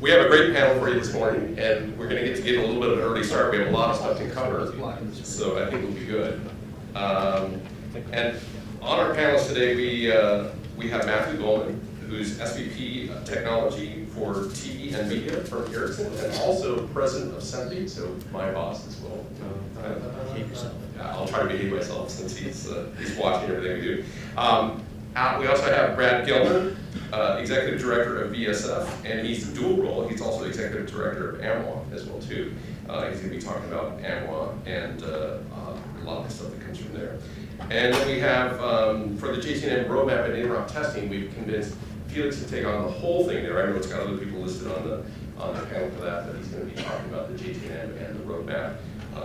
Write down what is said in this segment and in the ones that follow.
We have a great panel for you this morning, and we're going to get a little bit of an early start. We have a lot of stuff to cover, so I think it'll be good. And on our panelists today, we have Matthew Goldman, who's SVP Technology for TV and Media from Ericsson, and also President of SMPTE, so my boss as well. Behave yourself. I'll try to behave myself since he's watching everything we do. We also have Brad Gilmer, Executive Director of VSF, and he's dual role. He's also Executive Director of AMWA as well too. He's going to be talking about AMWA and a lot of the stuff that comes from there. And then we have, for the JTNM roadmap and Interop testing, we've convinced Felix to take on the whole thing there. I know it's got other people listed on the panel for that, but he's going to be talking about the JTNM and the roadmap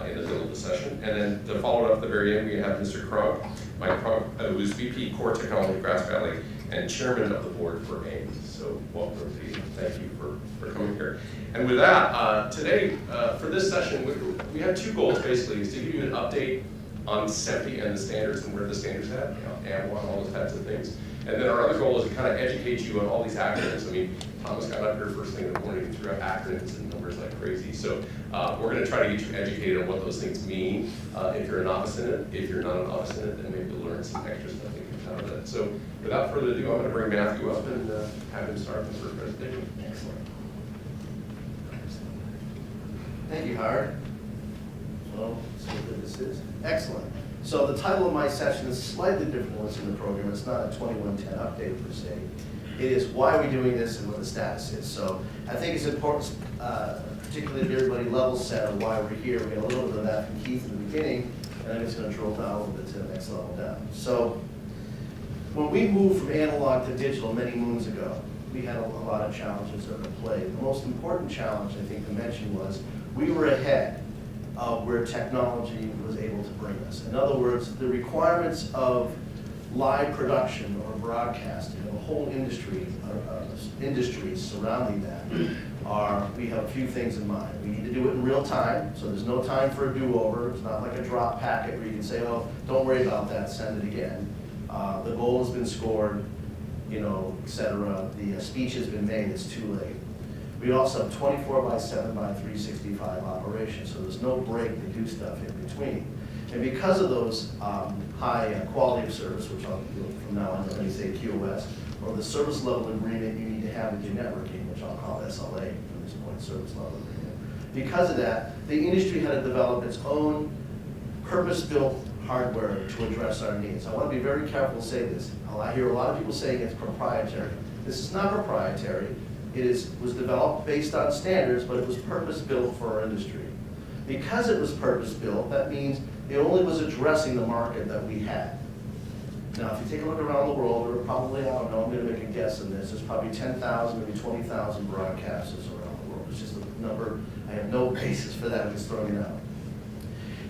in the middle of the session. And then to follow it up at the very end, we have Mr. Cronk, Mike Cronk, who is VP Core Technology at Grass Valley and Chairman of the Board for AIM. So welcome to you. Thank you for coming here. And with that, today, for this session, we have two goals basically, is to give you an update on SMPTE and the standards and where the standards at, AMWA and all those types of things. And then our other goal is to kind of educate you on all these acronyms. I mean, Thomas got up here first thing in the morning and threw out acronyms and numbers like crazy. So we're going to try to get you educated on what those things mean. If you're a novice in it, if you're not a novice in it, then maybe you'll learn some extra stuff that comes out of that. So without further ado, I'm going to bring Matthew up and have him start the first presentation. Excellent. Thank you, Howard. So, let's see what this is. Excellent. So the title of my session is slightly different than what's in the program. It's not a 2110 update per se. It is why are we doing this and what the status is. So I think it's important, particularly if everybody level set on why we're here. We had a little bit of that from Keith in the beginning, and I'm just going to drill down a little bit to the next level down. So when we moved from analog to digital many moons ago, we had a lot of challenges that were at play. The most important challenge, I think, to mention was we were ahead of where technology was able to bring us. In other words, the requirements of live production or broadcasting, the whole industry, industries surrounding that, we have a few things in mind. We need to do it in real time, so there's no time for a do-over. It's not like a drop packet where you can say, oh, don't worry about that, send it again. The goal has been scored, et cetera. The speech has been made, it's too late. We also have 24/7/365 operations, so there's no break to do stuff in between. And because of those high quality of service, which I'll do from now on, let me say QoS, or the service level agreement you need to have with your networking, which I'll call SLA from this point, service level agreement. Because of that, the industry had to develop its own purpose-built hardware to address our needs. I want to be very careful to say this. I hear a lot of people saying it's proprietary. This is not proprietary. It was developed based on standards, but it was purpose-built for our industry. Because it was purpose-built, that means it only was addressing the market that we had. Now, if you take a look around the world, there are probably, I don't know, I'm going to make a guess on this, there's probably 10,000, maybe 20,000 broadcasters around the world. It's just a number, I have no basis for that, I'm just throwing it out.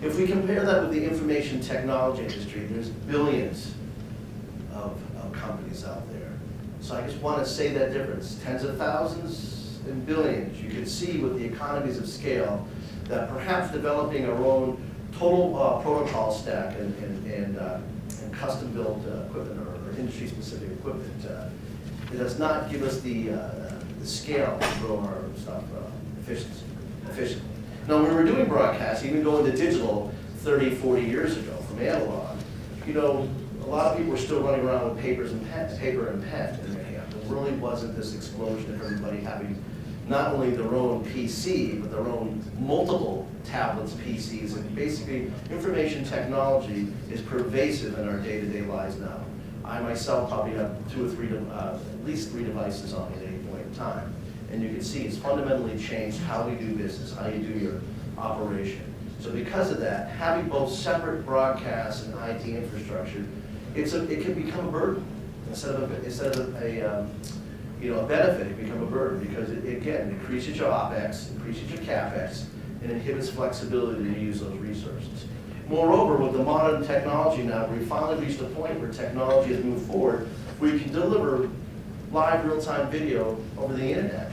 If we compare that with the information technology industry, there's billions of companies out there. So I just want to say that difference, tens of thousands and billions. You can see with the economies of scale that perhaps developing our own total protocol stack and custom-built equipment or industry-specific equipment, it does not give us the scale to grow our stuff efficiently. Now, when we were doing broadcast, even going to digital 30, 40 years ago from analog, a lot of people were still running around with paper and pen in their hand. There really wasn't this explosion of everybody having not only their own PC, but their own multiple tablets, PCs, and basically information technology is pervasive in our day-to-day lives now. I myself probably have 2 or 3, at least 3 devices on me at any point in time. And you can see it's fundamentally changed how we do business, how you do your operation. So because of that, having both separate broadcasts and IT infrastructure, it can become a burden instead of a benefit. It become a burden because it increases your OpEx, increases your CapEx, and inhibits flexibility to use those resources. Moreover, with the modern technology now, we finally reached a point where technology has moved forward, where you can deliver live real-time video over the internet.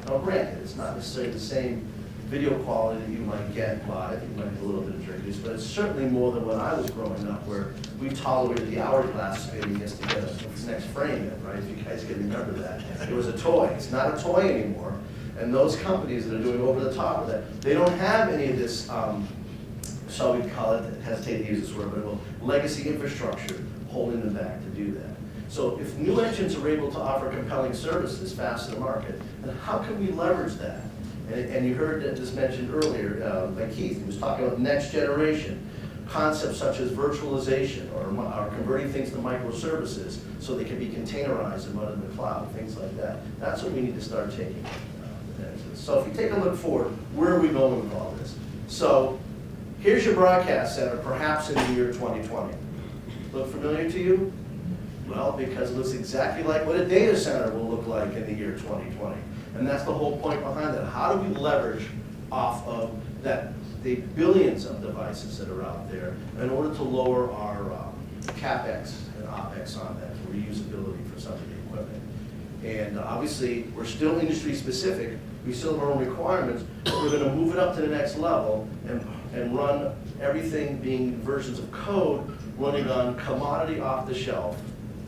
Now, granted, it's not necessarily the same video quality that you might get live. You might be a little bit introduced, but it's certainly more than when I was growing up, where we tolerated the hourglass spinning just to get the next frame in, right? If you guys can remember that. It was a toy. It's not a toy anymore. And those companies that are doing over the top of that, they don't have any of this, shall we call it, hesitate to use this word, but legacy infrastructure holding them back to do that. So if new entrants are able to offer compelling services fast to the market, then how can we leverage that? And you heard this mentioned earlier by Keith. He was talking about next generation concepts such as virtualization or converting things to microservices so they can be containerized and run in the cloud, things like that. That's what we need to start taking. So if you take a look forward, where are we going with all this? So here's your broadcast center, perhaps in the year 2020. Look familiar to you? Well, because it looks exactly like what a data center will look like in the year 2020. And that's the whole point behind that. How do we leverage off of that, the billions of devices that are out there in order to lower our CapEx and OpEx on that, for reusability for some of the equipment. And obviously, we're still industry specific. We still have our own requirements, but we're going to move it up to the next level and run everything being versions of code running on commodity off the shelf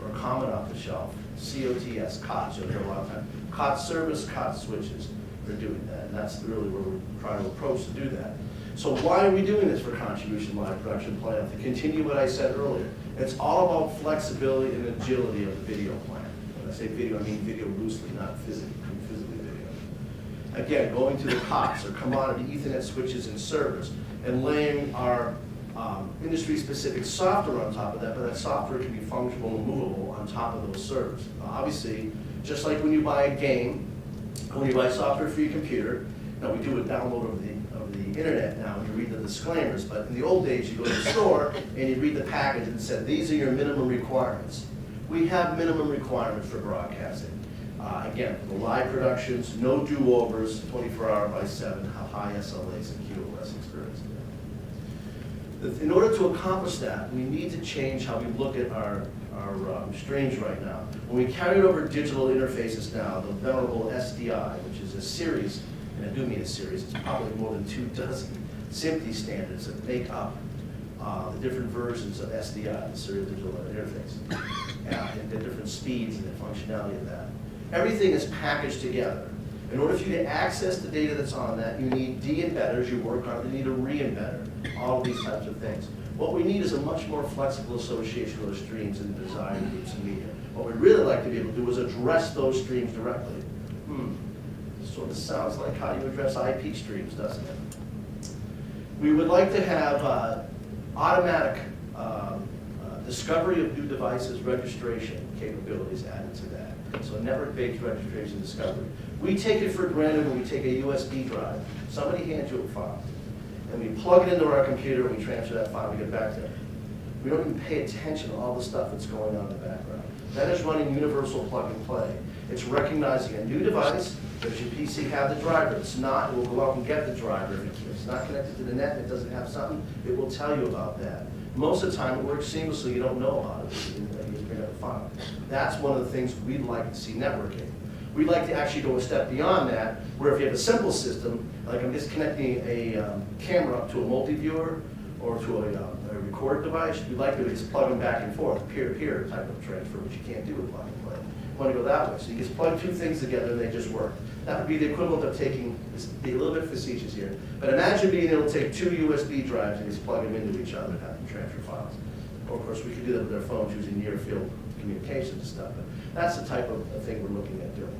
or common off the shelf, COTS, COTS, you'll hear a lot of time. COTS service, COTS switches, they're doing that, and that's really where we're trying to approach to do that. So why are we doing this for contribution live production plan? To continue what I said earlier, it's all about flexibility and agility of the video plan. When I say video, I mean video loosely, not physically video. Again, going to the COTS or commodity Ethernet switches and servers and laying our industry-specific software on top of that, but that software can be functional and movable on top of those servers. Obviously, just like when you buy a game, when you buy software for your computer, now we do a download of the internet now, and you read the disclaimers, but in the old days, you go to the store and you read the package and it said, these are your minimum requirements. We have minimum requirements for broadcasting. Again, for the live productions, no do-overs, 24/7, high SLAs and QoS experience. In order to accomplish that, we need to change how we look at our streams right now. When we carried over digital interfaces now, the venerable SDI, which is a series, and I do mean a series, it's probably more than 24 SMPTE standards that make up the different versions of SDI, the serial digital interface, and the different speeds and the functionality of that. Everything is packaged together. In order for you to access the data that's on that, you need de-embedders, you work on it, you need a re-embedder, all of these types of things. What we need is a much more flexible association of those streams in the design groups and media. What we'd really like to be able to do is address those streams directly. Sort of sounds like how you address IP streams, doesn't it? We would like to have automatic discovery of new devices registration capabilities added to that. So network-based registration discovery. We take it for granted when we take a USB drive. Somebody hands you a file, and we plug it into our computer, and we transfer that file, we get back there. We don't even pay attention to all the stuff that's going on in the background. That is running universal plug and play. It's recognizing a new device. Does your PC have the driver? If it's not, it will go out and get the driver. If it's not connected to the net and it doesn't have something, it will tell you about that. Most of the time, it works seamlessly. You don't know about it. You just bring up a file. That's one of the things we'd like to see networking. We'd like to actually go a step beyond that, where if you have a simple system, like I'm just connecting a camera up to a multi-viewer or to a record device, we'd like to just plug them back and forth, peer-to-peer type of transfer, which you can't do with plug and play. You want to go that way. So you just plug two things together and they just work. That would be the equivalent of taking, be a little bit facetious here, but imagine being able to take two USB drives and just plug them into each other and have them transfer files. Or of course, we could do that with our phones using near-field communications and stuff, but that's the type of thing we're looking at doing.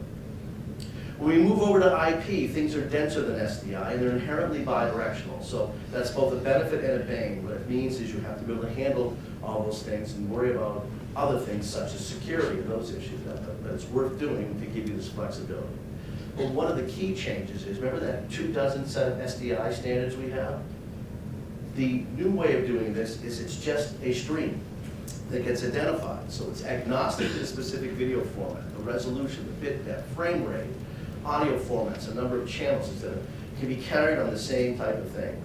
When we move over to IP, things are denser than SDI, and they're inherently bidirectional. So that's both a benefit and a bane. What it means is you have to be able to handle all those things and worry about other things such as security and those issues. But it's worth doing to give you this flexibility. But one of the key changes is, remember that 24 set of SDI standards we have? The new way of doing this is it's just a stream that gets identified. So it's agnostic to the specific video format, the resolution, the bit depth, frame rate, audio formats, a number of channels that can be carried on the same type of thing.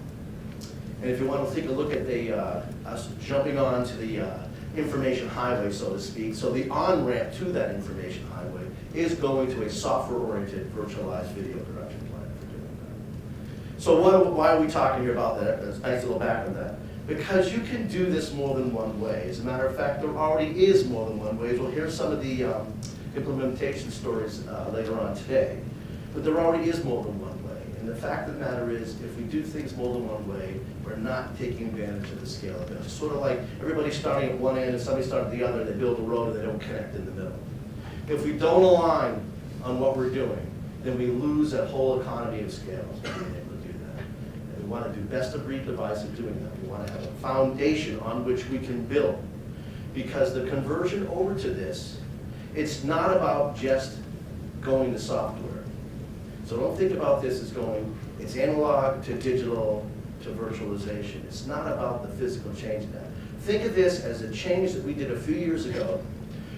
And if you want to take a look at the us jumping on to the information highway, so to speak, so the on-ramp to that information highway is going to a software-oriented virtualized video production plan for doing that. So why are we talking here about that? There's a nice little back on that. Because you can do this more than one way. As a matter of fact, there already is more than one way. We'll hear some of the implementation stories later on today. But there already is more than one way. And the fact of the matter is, if we do things more than one way, we're not taking advantage of the scale of it. It's sort of like everybody starting at one end and somebody starting at the other, and they build a road and they don't connect in the middle. If we don't align on what we're doing, then we lose that whole economy of scales of being able to do that. And we want to do best of breed device of doing that. We want to have a foundation on which we can build. Because the conversion over to this, it's not about just going to software. So don't think about this as going, it's analog to digital to virtualization. It's not about the physical change in that. Think of this as a change that we did a few years ago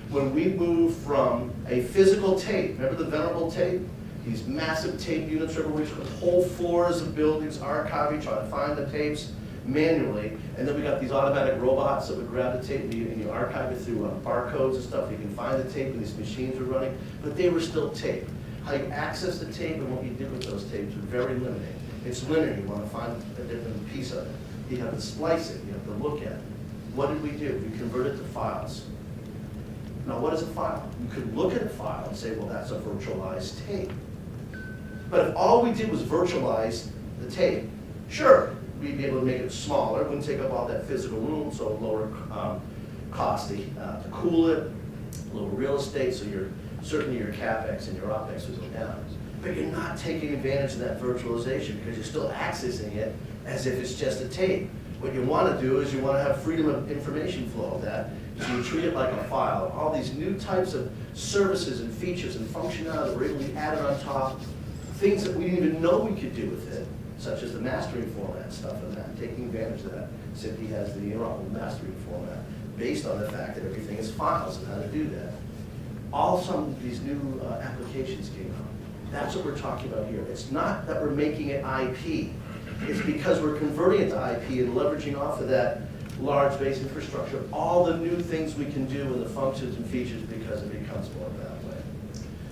when we moved from a physical tape, remember the venerable tape? These massive tape units everywhere, with whole floors of buildings, archiving, trying to find the tapes manually, and then we got these automatic robots that would grab the tape and you archive it through barcodes and stuff. You can find the tape when these machines were running, but they were still tape. How you access the tape and what you did with those tapes were very limiting. It's linear, you want to find a different piece of it. You have to splice it, you have to look at it. What did we do? We converted to files. Now what is a file? You could look at a file and say, well, that's a virtualized tape. But if all we did was virtualize the tape, sure, we'd be able to make it smaller, it wouldn't take up all that physical room, so lower cost to cool it, lower real estate, so certainly your CapEx and your OpEx would go down. But you're not taking advantage of that virtualization because you're still accessing it as if it's just a tape. What you want to do is you want to have freedom of information flow of that, so you treat it like a file. All these new types of services and features and functionality that were able to be added on top, things that we didn't even know we could do with it, such as the mastering format stuff and that, taking advantage of that. SMPTE has the Interop mastering format based on the fact that everything is files and how to do that. All some of these new applications came out. That's what we're talking about here. It's not that we're making it IP. It's because we're converting it to IP and leveraging off of that large base infrastructure, all the new things we can do and the functions and features because it becomes more that way.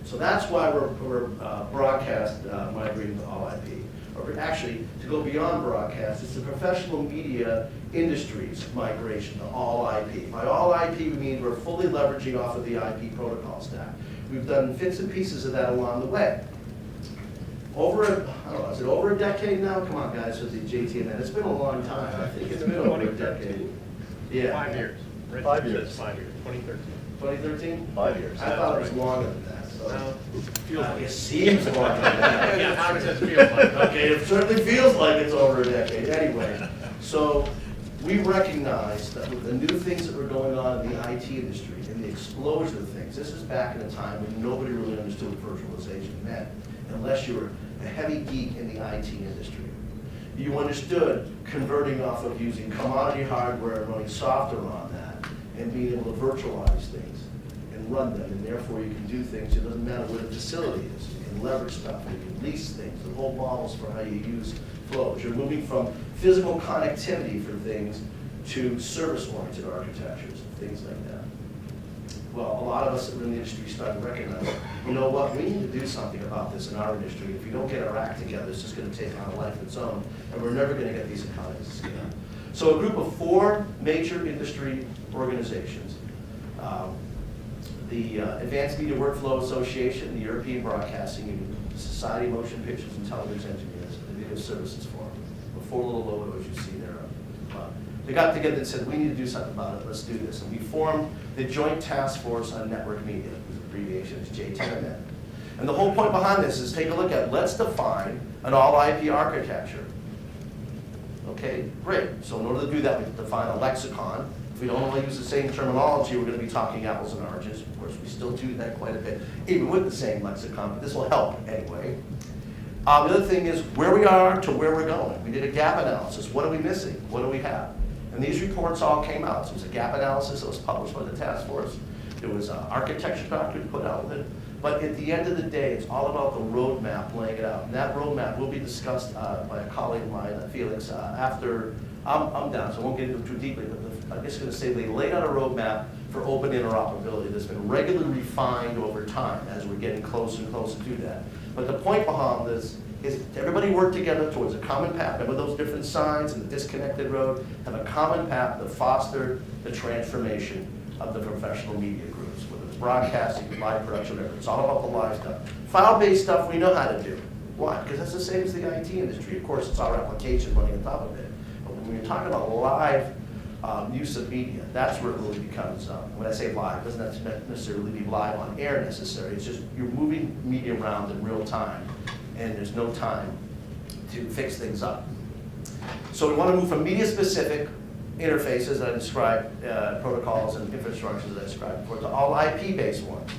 So that's why we're broadcast migrating to all IP. Or actually, to go beyond broadcast, it's the professional media industry's migration to all IP. By all IP, we mean we're fully leveraging off of the IP protocol stack. We've done bits and pieces of that along the way. Over, I don't know, is it over a decade now? Come on, guys, with the JTMN. It's been a long time. I think it's been over a decade. Yeah. 5 years. 5 years. 5 years, 2013. 2013? 5 years. I thought it was longer than that. So. No, feels like It seems longer than that. Yeah, how does it feel like? Okay, it certainly feels like it's over a decade. Anyway, so we recognize that with the new things that were going on in the IT industry and the explosion of things, this is back in a time when nobody really understood what virtualization meant, unless you were a heavy geek in the IT industry. You understood converting off of using commodity hardware and running software on that and being able to virtualize things and run them, and therefore you can do things. It doesn't matter where the facility is. You can leverage stuff, you can lease things, the whole models for how you use flows. You're moving from physical connectivity for things to service-oriented architectures and things like that. Well, a lot of us that are in the industry started to recognize, you know what, we need to do something about this in our industry. If we don't get our act together, it's just going to take on a life of its own, and we're never going to get these economies of scale. So a group of 4 major industry organizations, the Advanced Media Workflow Association, the European Broadcasting Society of Motion Pictures and Television Engineers, the Video Services Forum, the 4 little logos you see there. They got together and said, we need to do something about it, let's do this. And we formed the Joint Task Force on Network Media, whose abbreviation is JTMN. And the whole point behind this is take a look at, let's define an all-IP architecture. Okay, great. So in order to do that, we have to define a lexicon. If we don't only use the same terminology, we're going to be talking apples and oranges. Of course, we still do that quite a bit, even with the same lexicon, but this will help anyway. The other thing is where we are to where we're going. We did a gap analysis. What are we missing? What do we have? And these reports all came out. So it was a gap analysis that was published by the task force. There was an architecture document put out with it. But at the end of the day, it's all about the roadmap, laying it out. And that roadmap will be discussed by a colleague of mine, Felix, after I'm done, so I won't get into it too deeply. But I'm just going to say they laid out a roadmap for open interoperability that's been regularly refined over time as we're getting closer and closer to that. But the point behind this is everybody work together towards a common path. Remember those different signs and the disconnected road? Have a common path to foster the transformation of the professional media groups, whether it's broadcasting, live production, whatever. It's all about the live stuff. File-based stuff we know how to do. Why? Because that's the same as the IT industry. Of course, it's our application running on top of it. But when you're talking about live use of media, that's where it really becomes, when I say live, it doesn't necessarily be live on air necessarily. It's just you're moving media around in real time, and there's no time to fix things up. So we want to move from media-specific interfaces that I described, protocols and infrastructures that I described before, to all IP-based ones.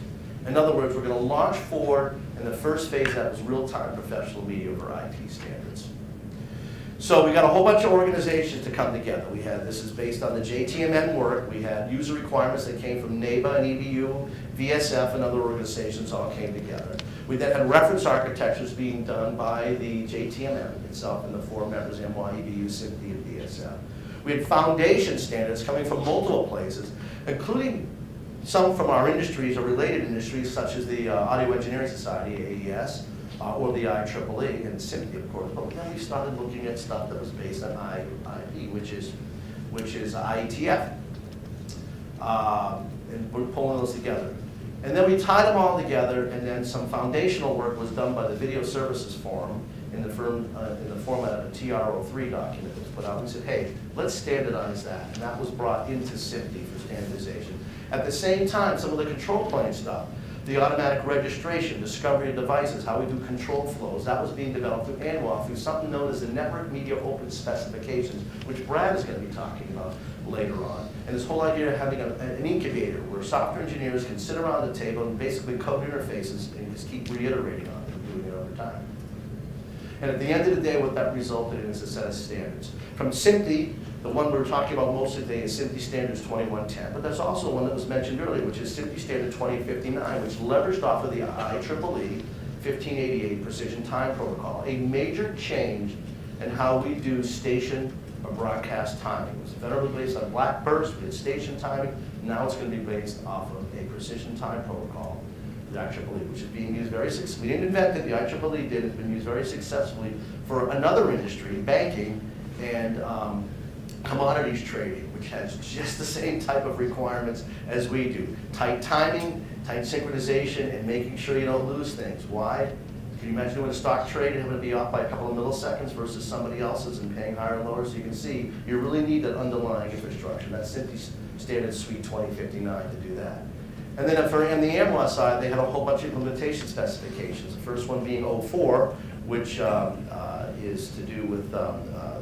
In other words, we're going to launch forward, in the first phase that was real-time professional media over IP standards. So we got a whole bunch of organizations to come together. We had, this is based on the JTMN work. We had user requirements that came from NABA and EBU, VSF, and other organizations all came together. We then had reference architectures being done by the JTMN itself and the four members, AMWA, EBU, SMPTE, and VSF. We had foundation standards coming from multiple places, including some from our industries or related industries, such as the Audio Engineering Society, AES, or the IEEE, and SMPTE, of course. But then we started looking at stuff that was based on IP, which is IETF. And we're pulling those together. And then we tied them all together, and then some foundational work was done by the Video Services Forum in the format of a TR03 document that was put out. And we said, hey, let's standardize that. And that was brought into SMPTE for standardization. At the same time, some of the control plane stuff, the automatic registration, discovery of devices, how we do control flows, that was being developed through AMWA through something known as the Network Media Open Specifications, which Brad is going to be talking about later on. And this whole idea of having an incubator where software engineers can sit around the table and basically code interfaces and just keep reiterating on it and doing it over time. And at the end of the day, what that resulted in is a set of standards. From SMPTE, the one we're talking about most today is SMPTE Standards 2110, but there's also one that was mentioned earlier, which is SMPTE Standard 2059, which leveraged off of the IEEE 1588 Precision Time Protocol, a major change in how we do station or broadcast timing. It was federally based on black burst, we had station timing, now it's going to be based off of a precision time protocol, the IEEE, which is being used very successfully. We didn't invent it, the IEEE did, it's been used very successfully for another industry, banking, and commodities trading, which has just the same type of requirements as we do. Tight timing, tight synchronization, and making sure you don't lose things. Why? Can you imagine doing a stock trade and having to be off by a couple of milliseconds versus somebody else's and paying higher and lower? So you can see, you really need that underlying infrastructure. That's SMPTE Standard Suite 2059 to do that. And then for on the AMWA side, they had a whole bunch of implementation specifications. The first one being 04, which is to do with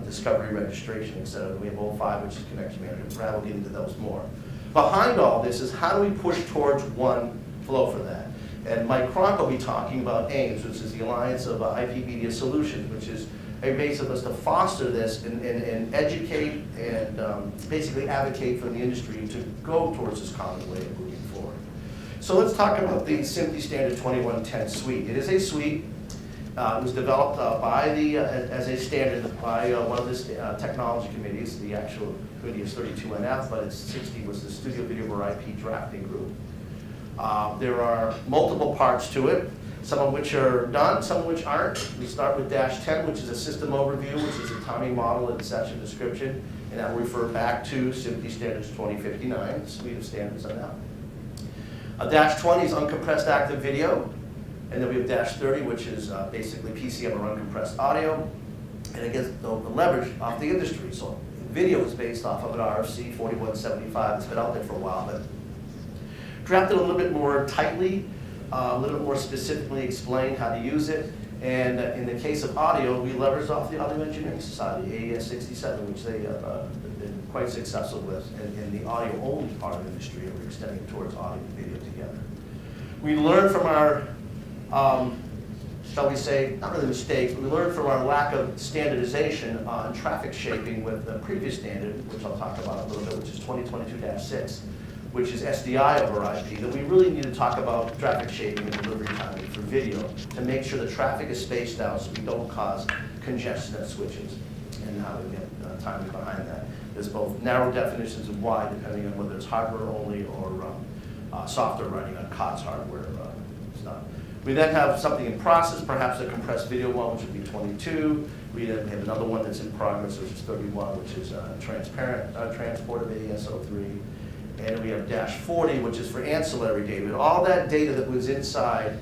discovery registration, etc. We have 05, which is connection management. Brad will get into those more. Behind all this is how do we push towards one flow for that? And Mike Cronk will be talking about AIMS, which is the Alliance of IP Media Solutions, which is a base of us to foster this and educate and basically advocate for the industry to go towards this common way of moving forward. So let's talk about the SMPTE Standard 2110 suite. It is a suite. It was developed as a standard by one of the technology committees. The actual committee is 32NF, but it's 60 was the Studio Video over IP drafting group. There are multiple parts to it, some of which are done, some of which aren't. We start with -10, which is a system overview, which is a timing model and section description, and that will refer back to SMPTE Standards 2059, the suite of standards on that. -20 is uncompressed active video. And then we have -30, which is basically PCM or uncompressed audio. And it gets the leverage off the industry. So video is based off of an RFC 4175 that's been out there for a while, but drafted a little bit more tightly, a little bit more specifically explained how to use it. And in the case of audio, we leveraged off the Audio Engineering Society, AES 67, which they have been quite successful with in the audio-only part of the industry, and we're extending towards audio and video together. We learned from our shall we say, not really mistakes, but we learned from our lack of standardization on traffic shaping with the previous standard, which I'll talk about a little bit, which is 2022-6, which is SDI over IP, that we really need to talk about traffic shaping and delivery timing for video to make sure the traffic is spaced out so we don't cause congestion at switches and how we get timing behind that. There's both narrow definitions of why, depending on whether it's hardware only or software running on COTS hardware stuff. We then have something in process, perhaps a compressed video one, which would be 22. We then have another one that's in progress, which is 31, which is transparent transport of AES 03. and we have dash 40, which is for ancillary data. And all that data that was inside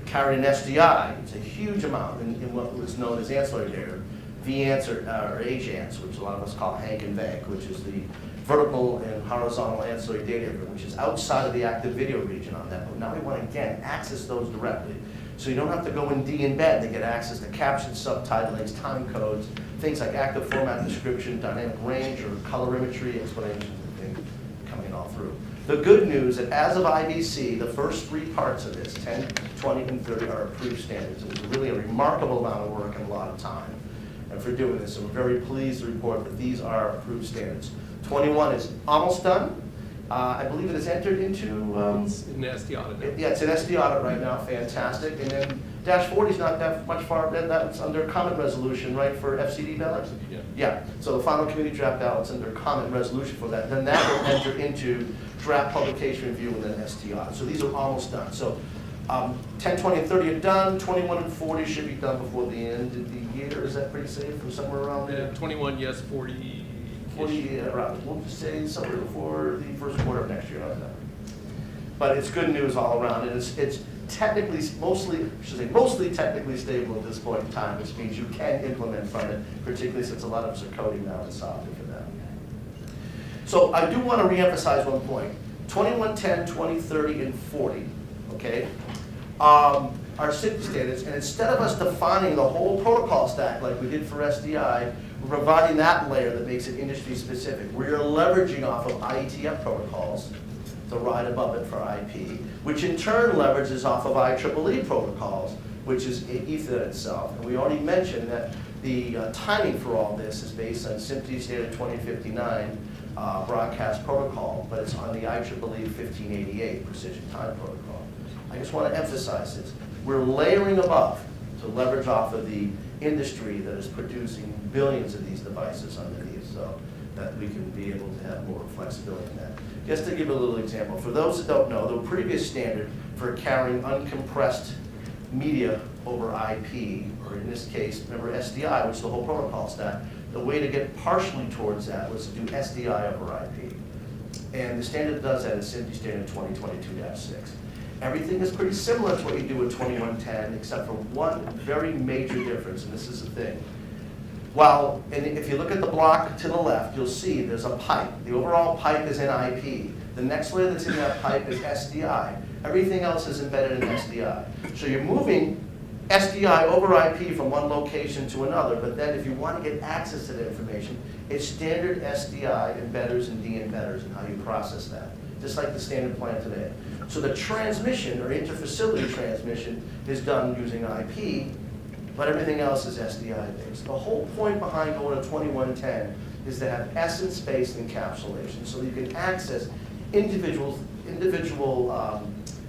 carried an SDI. It's a huge amount in what was known as ancillary data, VANS or HANS, which a lot of us call Hank and Vank, which is the vertical and horizontal ancillary data, which is outside of the active video region on that. But now we want to, again, access those directly. So you don't have to go in embed to get access to captions, subtitlings, time codes, things like active format description, dynamic range, or colorimetry, explanations, and things coming all through. The good news is that as of IBC, the first 3 parts of this, 10, 20, and 30, are approved standards. It was really a remarkable amount of work and a lot of time for doing this, and we're very pleased to report that these are approved standards. 21 is almost done. I believe it is entered into... It's in the SD audit now. Yeah, it's an SD audit right now, fantastic. And then dash 40 is not that much far, that's under comment resolution, right, for FCD ballots? Yeah. Yeah, so the final committee draft ballot's under comment resolution for that. Then that will enter into draft publication review and then ST audit. So these are almost done. So 10, 20, and 30 are done. 21 and 40 should be done before the end of the year. Is that pretty safe, or somewhere around there? 21, yes, 40. 40, around, we'll just say somewhere before the first quarter of next year, how's that? But it's good news all around, and it's technically, mostly technically stable at this point in time, which means you can implement from it, particularly since a lot of us are coding now in software for that. So I do want to reemphasize one point. 21, 10, 20, 30, and 40, okay, are SMPTE standards, and instead of us defining the whole protocol stack like we did for SDI, we're providing that layer that makes it industry specific. We're leveraging off of IETF protocols to ride above it for IP, which in turn leverages off of IEEE protocols, which is Ethernet itself. And we already mentioned that the timing for all this is based on SMPTE Standard 2059 broadcast protocol, but it's on the IEEE 1588 precision time protocol. I just want to emphasize this. We're layering above to leverage off of the industry that is producing billions of these devices underneath, so that we can be able to have more flexibility in that. Just to give a little example, for those that don't know, the previous standard for carrying uncompressed media over IP, or in this case, remember SDI, which is the whole protocol stack, the way to get partially towards that was to do SDI over IP. And the standard does that is SMPTE Standard 2022-6. Everything is pretty similar to what you do with 2110, except for one very major difference, and this is the thing. Well, and if you look at the block to the left, you'll see there's a pipe. The overall pipe is in IP. The next layer that's in that pipe is SDI. Everything else is embedded in SDI. So you're moving SDI over IP from one location to another, but then if you want to get access to that information, it's standard SDI embedders and de-embedders and how you process that, just like the standard plan today. So the transmission, or interfacility transmission, is done using IP, but everything else is SDI based. The whole point behind going to 2110 is to have essence-based encapsulation, so you can access individual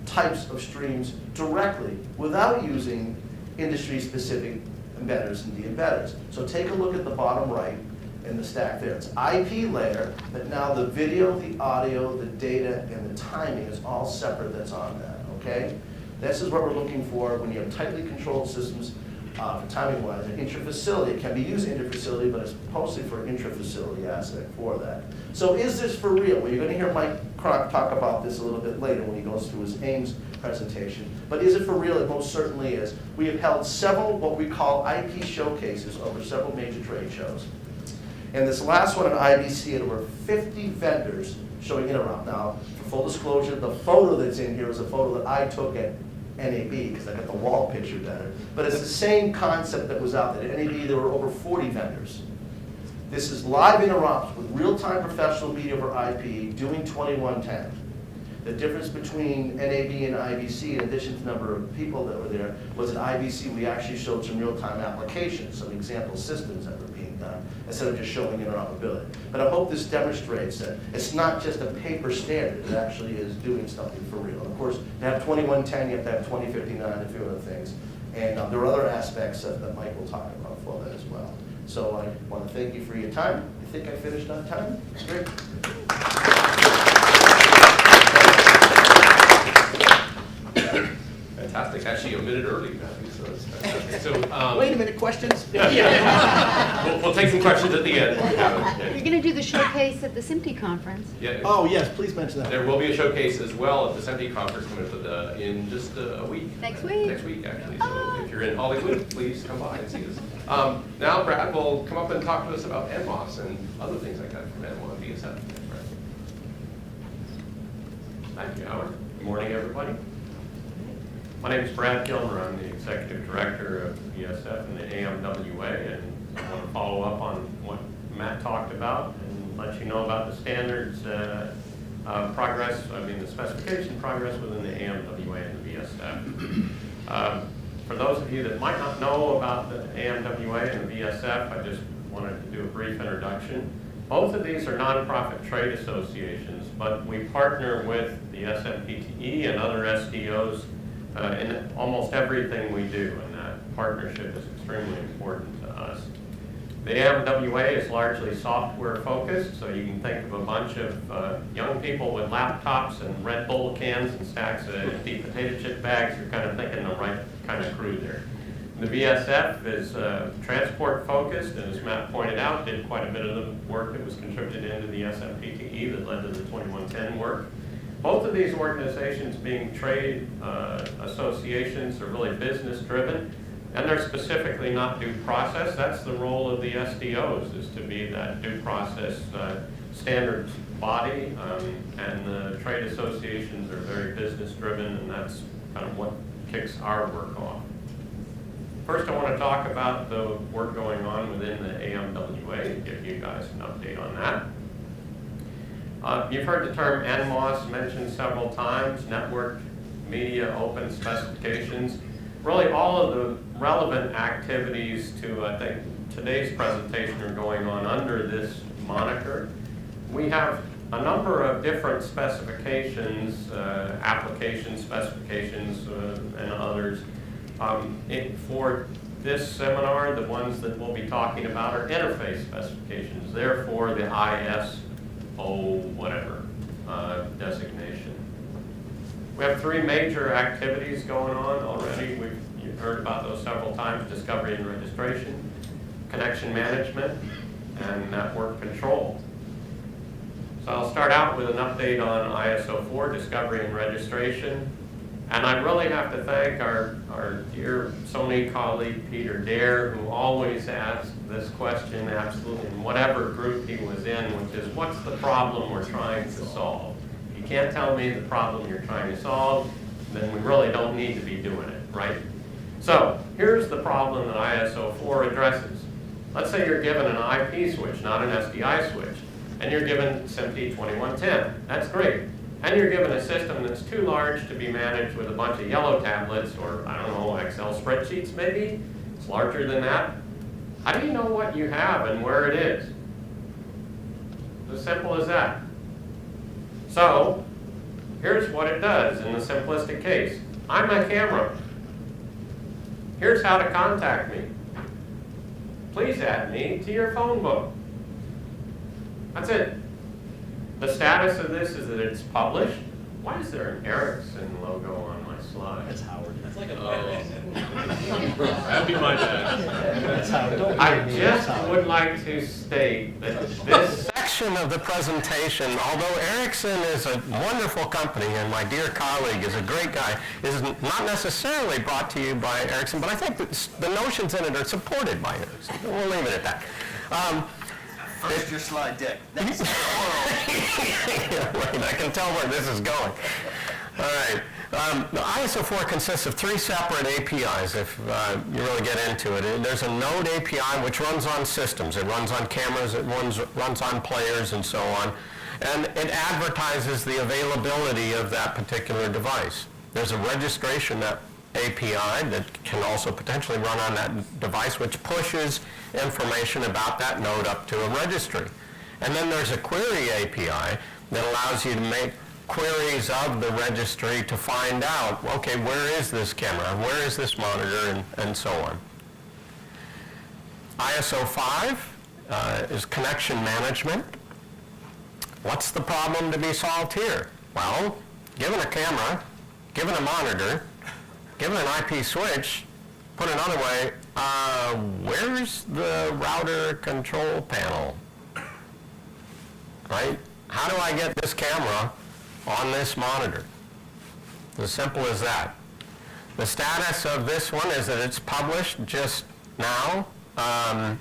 types of streams directly without using industry-specific embedders and de-embedders. So take a look at the bottom right in the stack there. It's IP layer, but now the video, the audio, the data, and the timing is all separate that's on that, okay? This is what we're looking for when you have tightly controlled systems for timing-wise. An intrafacility, it can be used intrafacility, but it's mostly for intrafacility aspect for that. So is this for real? Well, you're going to hear Mike Cronk talk about this a little bit later when he goes through his AIMS presentation. But is it for real? It most certainly is. We have held several what we call IP showcases over several major trade shows. And this last one at IBC had over 50 vendors showing Interop. Now, for full disclosure, the photo that's in here is a photo that I took at NAB, because I got the wall picture better. But it's the same concept that was out there. At NAB, there were over 40 vendors. This is live Interops with real-time professional media over IP doing 2110. The difference between NAB and IBC, in addition to the number of people that were there, was at IBC we actually showed some real-time applications, some example systems that were being done, instead of just showing interoperability. But I hope this demonstrates that it's not just a paper standard, it actually is doing something for real. And of course, to have 2110, you have to have 2059 and a few other things. And there are other aspects that Mike will talk about for that as well. So I want to thank you for your time. I think I finished on time. Great. Fantastic. actually omitted early, Matthew, so it's fantastic. So, Wait a minute, questions? We'll take some questions at the end. You're going to do the showcase at the SMPTE conference. Yeah, Oh, yes, please mention that. there will be a showcase as well at the SMPTE conference coming up in just a week. Next week? Next week, actually. So if you're in Hollywood, please come by and see us. Now Brad will come up and talk to us about NMOS and other things like that from NMOS and VSF. Thanks, Brad. Thank you, Howard. Good morning, everybody. My name is Brad Gilmer. I'm the Executive Director of VSF and the AMWA, and I want to follow up on what Matt talked about and let you know about the standards progress, the specification progress within the AMWA and the VSF. For those of you that might not know about the AMWA and the VSF, I just wanted to do a brief introduction. Both of these are nonprofit trade associations, but we partner with the SMPTE and other SDOs in almost everything we do, and that partnership is extremely important to us. The AMWA is largely software focused, so you can think of a bunch of young people with laptops and Red Bull cans and stacks of empty potato chip bags. You're kind of thinking the right kind of crew there. The VSF is transport focused, and as Matt pointed out, did quite a bit of the work that was contributed into the SMPTE that led to the 2110 work. Both of these organizations, being trade associations, are really business driven, and they're specifically not due process. That's the role of the SDOs, is to be that due process standards body, and the trade associations are very business driven, and that's kind of what kicks our work off. First, I want to talk about the work going on within the AMWA and give you guys an update on that. You've heard the term NMOS mentioned several times, Network Media Open Specifications. Really all of the relevant activities to, I think, today's presentation are going on under this moniker. We have a number of different specifications, application specifications and others. For this seminar, the ones that we'll be talking about are interface specifications, therefore the ISO whatever designation. We have three major activities going on already. You've heard about those several times: discovery and registration, connection management, and network control. So I'll start out with an update on ISO 4, discovery and registration. And I really have to thank our dear Sony colleague, Peter Dare, who always asks this question absolutely in whatever group he was in, which is, what's the problem we're trying to solve? If you can't tell me the problem you're trying to solve, then we really don't need to be doing it, right? So here's the problem that ISO 4 addresses. Let's say you're given an IP switch, not an SDI switch, and you're given SMPTE 2110. That's great. And you're given a system that's too large to be managed with a bunch of yellow tablets or, I don't know, Excel spreadsheets maybe. It's larger than that. How do you know what you have and where it is? As simple as that. So, here's what it does in the simplistic case. I'm a camera. Here's how to contact me. Please add me to your phone book. That's it. The status of this is that it's published. Why is there an Ericsson logo on my slide? That's Howard. That's like a that'd be my bad. That's Howard. Don't I blame me. just That's Howard. would like to state that this section of the presentation, although Ericsson is a wonderful company and my dear colleague is a great guy, is not necessarily brought to you by Ericsson, but I think that the notions in it are supported by Ericsson. We'll leave it at that. First your slide deck. That's Yeah, right, I can tell where this is going. All right. The ISO 4 consists of three separate APIs, if you really get into it. There's a node API, which runs on systems. It runs on cameras, it runs on players, and so on. And it advertises the availability of that particular device. There's a registration API that can also potentially run on that device, which pushes information about that node up to a registry. And then there's a query API that allows you to make queries of the registry to find out, okay, where is this camera, where is this monitor, and so on. ISO 5 is connection management. What's the problem to be solved here? Well, given a camera, given a monitor, given an IP switch, put another way, where's the router control panel? Right? How do I get this camera on this monitor? As simple as that. The status of this one is that it's published just now.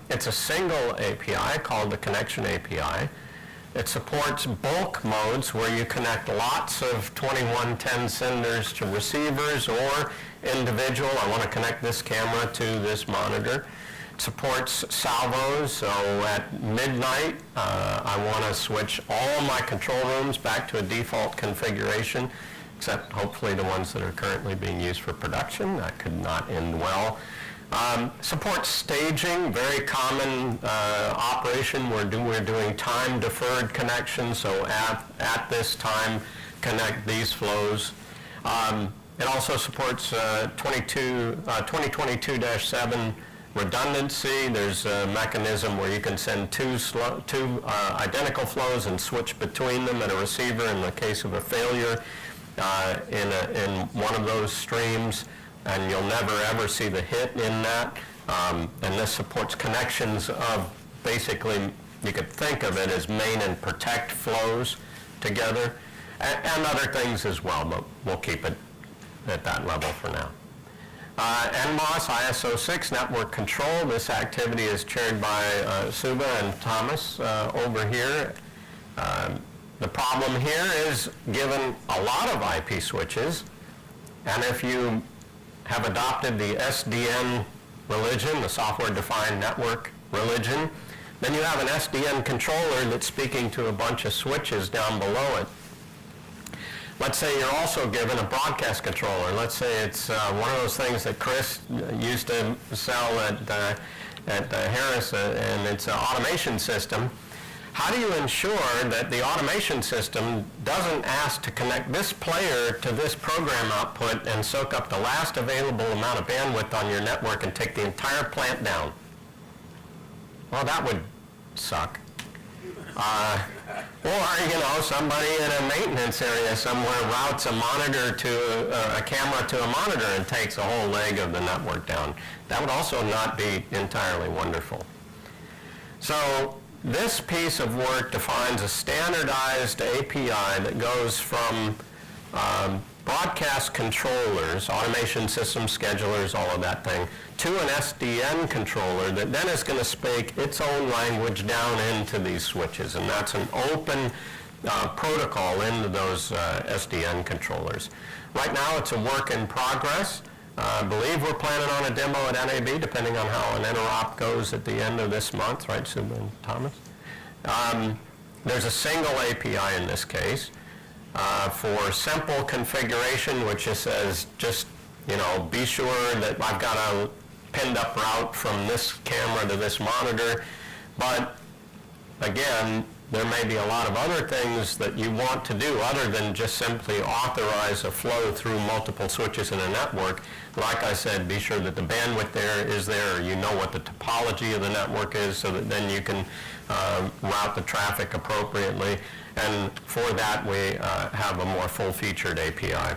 It's a single API called the Connection API. It supports bulk modes where you connect lots of 2110 senders to receivers or individual. I want to connect this camera to this monitor. It supports salvos, so at midnight I want to switch all my control rooms back to a default configuration, except hopefully the ones that are currently being used for production. That could not end well. Supports staging, very common operation. We're doing time-deferred connections, so at this time, connect these flows. It also supports 2022-7 redundancy. There's a mechanism where you can send two identical flows and switch between them at a receiver in the case of a failure in one of those streams. And you'll never ever see the hit in that. And this supports connections of basically, you could think of it as main and protect flows together, and other things as well, but we'll keep it at that level for now. NMOS ISO 6 network control. This activity is chaired by Suba and Thomas over here. The problem here is, given a lot of IP switches, and if you have adopted the SDN religion, the software-defined network religion, then you have an SDN controller that's speaking to a bunch of switches down below it. Let's say you're also given a broadcast controller. Let's say it's one of those things that Chris used to sell at Harris, and it's an automation system. How do you ensure that the automation system doesn't ask to connect this player to this program output and soak up the last available amount of bandwidth on your network and take the entire plant down? Well, that would suck. Or, somebody in a maintenance area somewhere routes a monitor to a camera to a monitor and takes a whole leg of the network down. That would also not be entirely wonderful. So, this piece of work defines a standardized API that goes from broadcast controllers, automation systems, schedulers, all of that thing, to an SDN controller that then is going to speak its own language down into these switches. And that's an open protocol into those SDN controllers. Right now it's a work in progress. I believe we're planning on a demo at NAB, depending on how an Interop goes at the end of this month, right, Sue and Thomas? There's a single API in this case for simple configuration, which just says, be sure that I've got a pinned up route from this camera to this monitor. But again, there may be a lot of other things that you want to do other than just simply authorize a flow through multiple switches in a network. Like I said, be sure that the bandwidth is there, or you know what the topology of the network is, so that then you can route the traffic appropriately. And for that, we have a more full-featured API.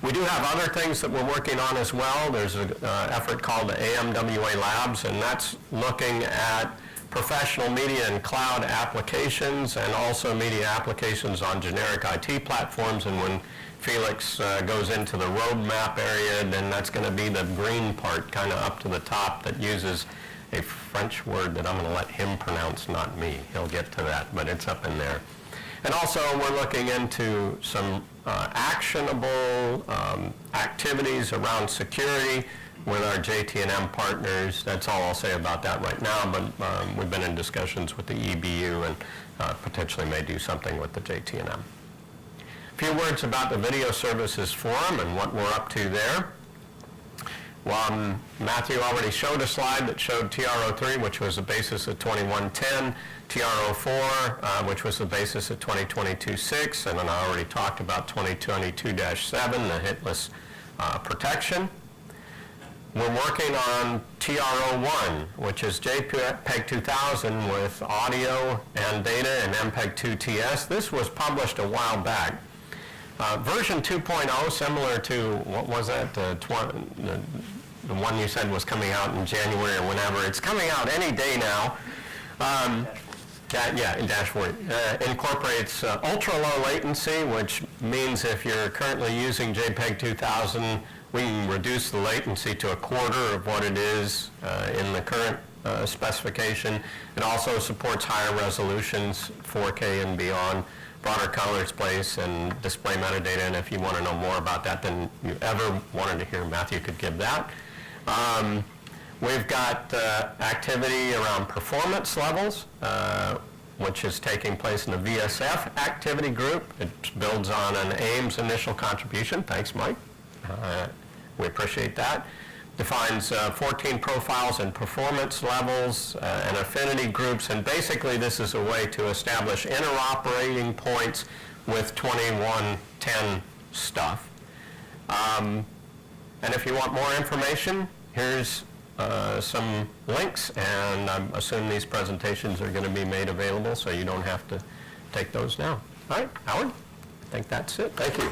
We do have other things that we're working on as well. There's an effort called the AMWA Labs, and that's looking at professional media and cloud applications, and also media applications on generic IT platforms. And when Felix goes into the roadmap area, then that's going to be the green part kind of up to the top that uses a French word that I'm going to let him pronounce, not me. He'll get to that, but it's up in there. And also we're looking into some actionable activities around security with our JT&M partners. That's all I'll say about that right now, but we've been in discussions with the EBU and potentially may do something with the JT&M. A few words about the Video Services Forum and what we're up to there. Well, Matthew already showed a slide that showed TRO3, which was the basis of 2110, TRO4, which was the basis of 2022-6, and then I already talked about 2022-7, the hitless protection. We're working on TRO1, which is JPEG 2000 with audio and data and MPEG 2TS. This was published a while back. Version 2.0, similar to, what was that, the one you said was coming out in January or whenever, it's coming out any day now. Dashboard. Incorporates ultra-low latency latency, which means if you're currently using JPEG 2000, we can reduce the latency to a quarter of what it is in the current specification. It also supports higher resolutions, 4K and beyond, broader color displays and display metadata, and if you want to know more about that than you ever wanted to hear Matthew could give that. We've got activity around performance levels, which is taking place in the VSF activity group. It builds on an AIM's initial contribution. Thanks, Mike. We appreciate that. Defines 14 profiles and performance levels and affinity groups, and basically this is a way to establish interoperating points with 2110 stuff. And if you want more information, here's some links, and I assume these presentations are going to be made available, so you don't have to take those now. All right, Howard, I think that's it. Thank you.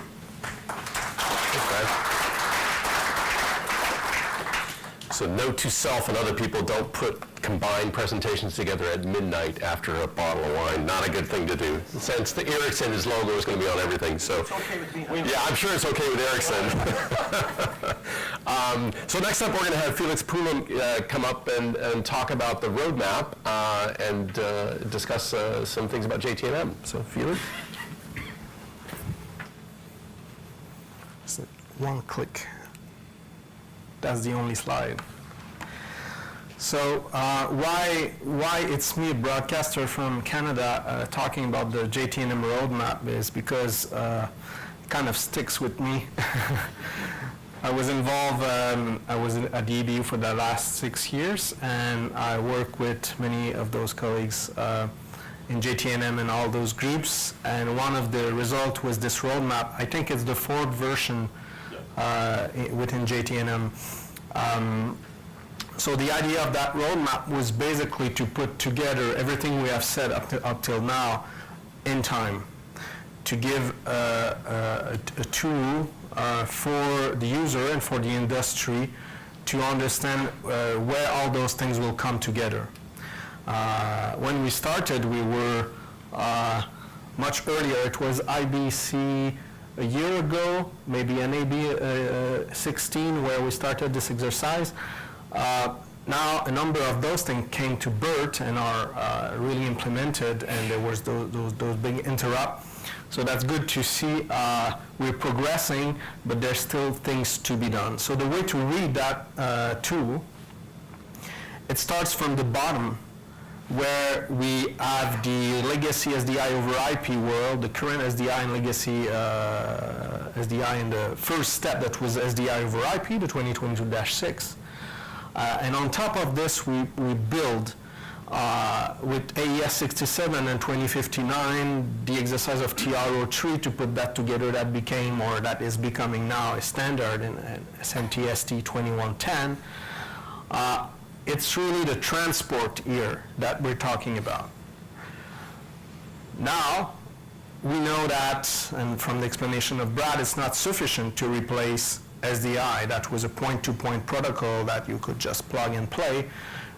Thanks, guys. So note to self and other people, don't put combined presentations together at midnight after a bottle of wine. Not a good thing to do. Since the Ericsson, his logo is going to be on everything, so. It's okay with me. Yeah, I'm sure it's okay with Ericsson. So next up, we're going to have Felix Poulin come up and talk about the roadmap and discuss some things about JT&M. So Felix. One click. That's the only slide. So why it's me, a broadcaster from Canada, talking about the JT&M roadmap is because it kind of sticks with me. I was involved, I was at the EBU for the last 6 years, and I work with many of those colleagues in JT&M and all those groups, and one of the results was this roadmap. I think it's the 4th version within JT&M. So the idea of that roadmap was basically to put together everything we have said up till now in time, to give a tool for the user and for the industry to understand where all those things will come together. When we started, we were much earlier. It was IBC a year ago, maybe NAB 16, where we started this exercise. Now a number of those things came to birth and are really implemented, and there was those big Interop. So that's good to see. We're progressing, but there's still things to be done. So the way to read that tool, it starts from the bottom, where we have the legacy SDI over IP world, the current SDI and legacy SDI in the first step that was SDI over IP, the 2022-6. And on top of this, we build with AES 67 and 2059, the exercise of TRO3 to put that together. That became, or that is becoming now, a standard in SMPTE 2110. It's really the transport here that we're talking about. Now, we know that, and from the explanation of Brad, it's not sufficient to replace SDI. That was a point-to-point protocol that you could just plug and play.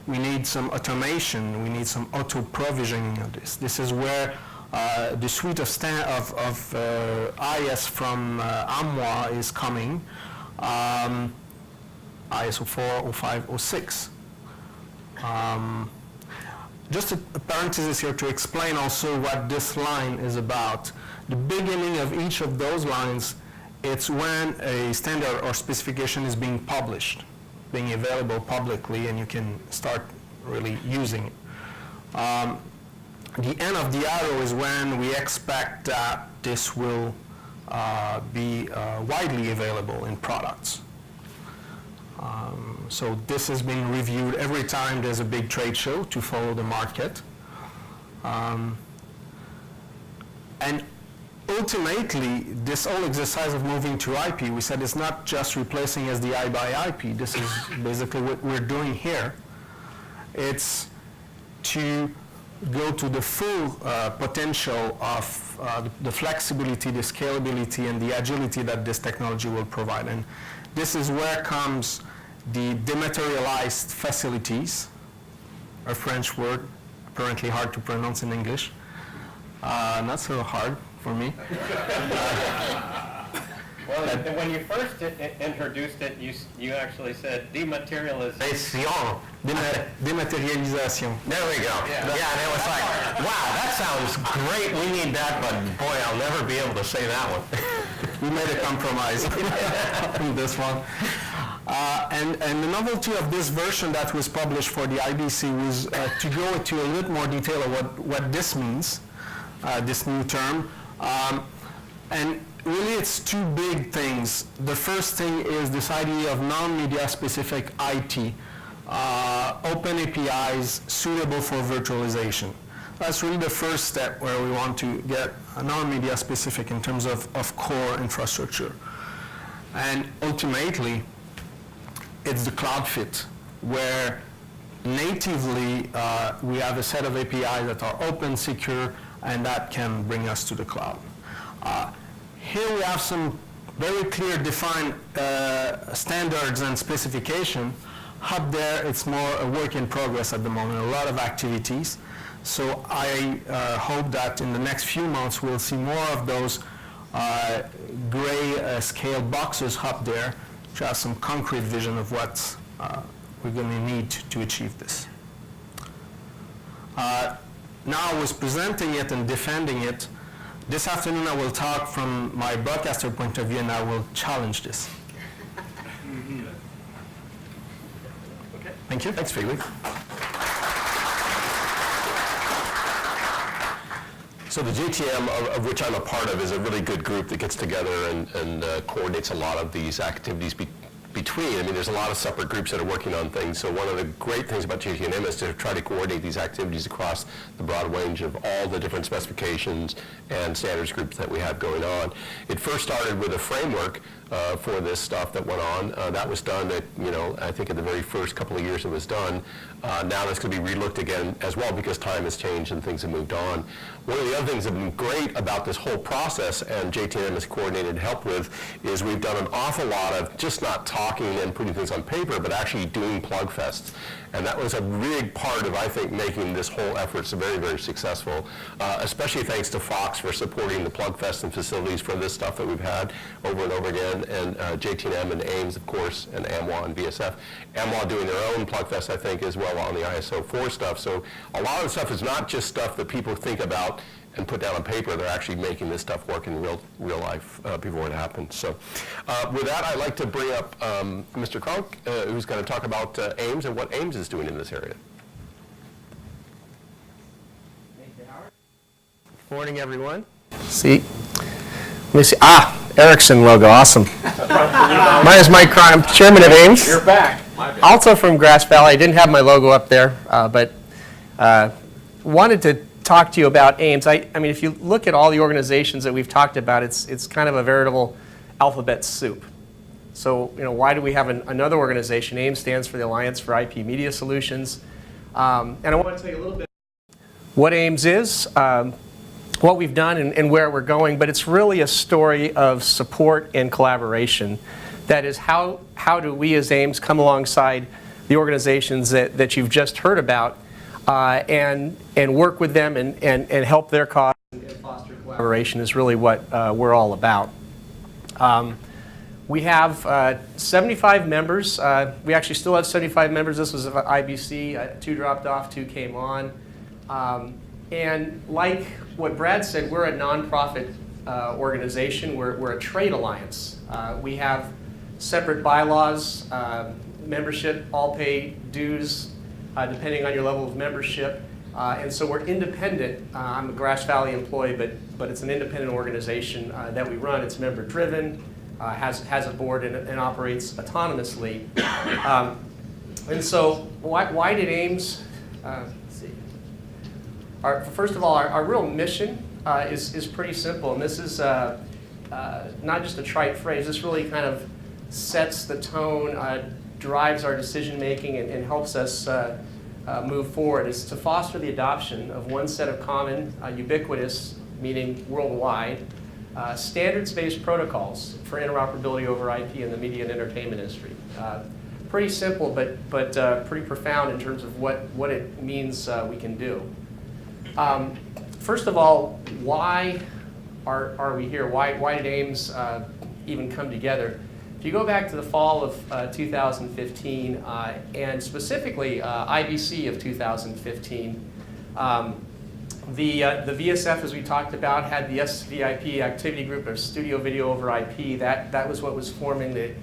We need some automation. We need some auto-provisioning of this. This is where the suite of IS from AMWA is coming, IS 04, 05, 06. Just a parenthesis here to explain also what this line is about. The beginning of each of those lines, it's when a standard or specification is being published, being available publicly, and you can start really using it. The end of the arrow is when we expect that this will be widely available in products. So this is being reviewed every time there's a big trade show to follow the market. And ultimately, this whole exercise of moving to IP, we said it's not just replacing SDI by IP. This is basically what we're doing here. It's to go to the full potential of the flexibility, the scalability, and the agility that this technology will provide. And this is where comes the dematerialized facilities, a French word, apparently hard to pronounce in English. Not so hard for me. Well, when you first introduced it, you actually said dematerialization. Dematerialisation. There we go. Yeah, and it was like, wow, that sounds great. We need that, but boy, I'll never be able to say that one. We made a compromise in this one. And the novelty of this version that was published for the IBC was to go into a little more detail of what this means, this new term. And really it's two big things. The first thing is this idea of non-media specific IT, open APIs suitable for virtualization. That's really the first step where we want to get non-media specific in terms of core infrastructure. And ultimately, it's the cloud fit, where natively we have a set of APIs that are open, secure, and that can bring us to the cloud. Here we have some very clear defined standards and specification. Up there, it's more a work in progress at the moment, a lot of activities. So I hope that in the next few months we'll see more of those gray scale boxes up there to have some concrete vision of what we're going to need to achieve this. Now I was presenting it and defending it. This afternoon I will talk from my broadcaster point of view and I will challenge this. Okay. Thank you. Thanks, Felix. So the JTM, of which I'm a part of, is a really good group that gets together and coordinates a lot of these activities between. I mean, there's a lot of separate groups that are working on things. So one of the great things about JTM is to try to coordinate these activities across the broad range of all the different specifications and standards groups that we have going on. It first started with a framework for this stuff that went on. That was done at, I think in the very first couple of years it was done. Now that's going to be relooked again as well because time has changed and things have moved on. One of the other things that have been great about this whole process, and JTM has coordinated and helped with, is we've done an awful lot of just not talking and putting things on paper, but actually doing plug fests. And that was a big part of, I think, making this whole effort so very, very successful, especially thanks to Fox for supporting the plug fests and facilities for this stuff that we've had over and over again, and JTM and AIMS, of course, and AMWA and VSF. AMWA doing their own plug fest, I think, as well on the ISO 4 stuff. So a lot of the stuff is not just stuff that people think about and put down on paper. They're actually making this stuff work in real life before it happens. So with that, I'd like to bring up Mr. Cronk, who's going to talk about AIMS and what AIMS is doing in this area. Thank you, Howard. Morning, everyone. See, let me see. Ericsson logo, awesome. My name is Mike Cronk. I'm chairman of AIMS. You're back. Also from Grass Valley. I didn't have my logo up there, but wanted to talk to you about AIMS. I mean, if you look at all the organizations that we've talked about, it's kind of a veritable alphabet soup. So, why do we have another organization? AIMS stands for the Alliance for IP Media Solutions. And I want to tell you a little bit what AIMS is, what we've done, and where we're going. But it's really a story of support and collaboration. That is, how do we as AIMS come alongside the organizations that you've just heard about and work with them and help their cause and foster collaboration is really what we're all about. We have 75 members. We actually still have 75 members. This was IBC. 2 dropped off, 2 came on. And like what Brad said, we're a nonprofit organization. We're a trade alliance. We have separate bylaws, membership, all pay dues, depending on your level of membership. And so we're independent. I'm a Grass Valley employee, but it's an independent organization that we run. It's member driven, has a board and operates autonomously. And so why did AIMS, let's see. First of all, our real mission is pretty simple. And this is not just a trite phrase. This really kind of sets the tone, drives our decision making, and helps us move forward is to foster the adoption of one set of common, ubiquitous, meaning worldwide, standards-based protocols for interoperability over IP in the media and entertainment industry. Pretty simple, but pretty profound in terms of what it means we can do. First of all, why are we here? Why did AIMS even come together? If you go back to the fall of 2015, and specifically IBC of 2015, the VSF, as we talked about, had the SVIP activity group, or Studio Video over IP. That was what was forming the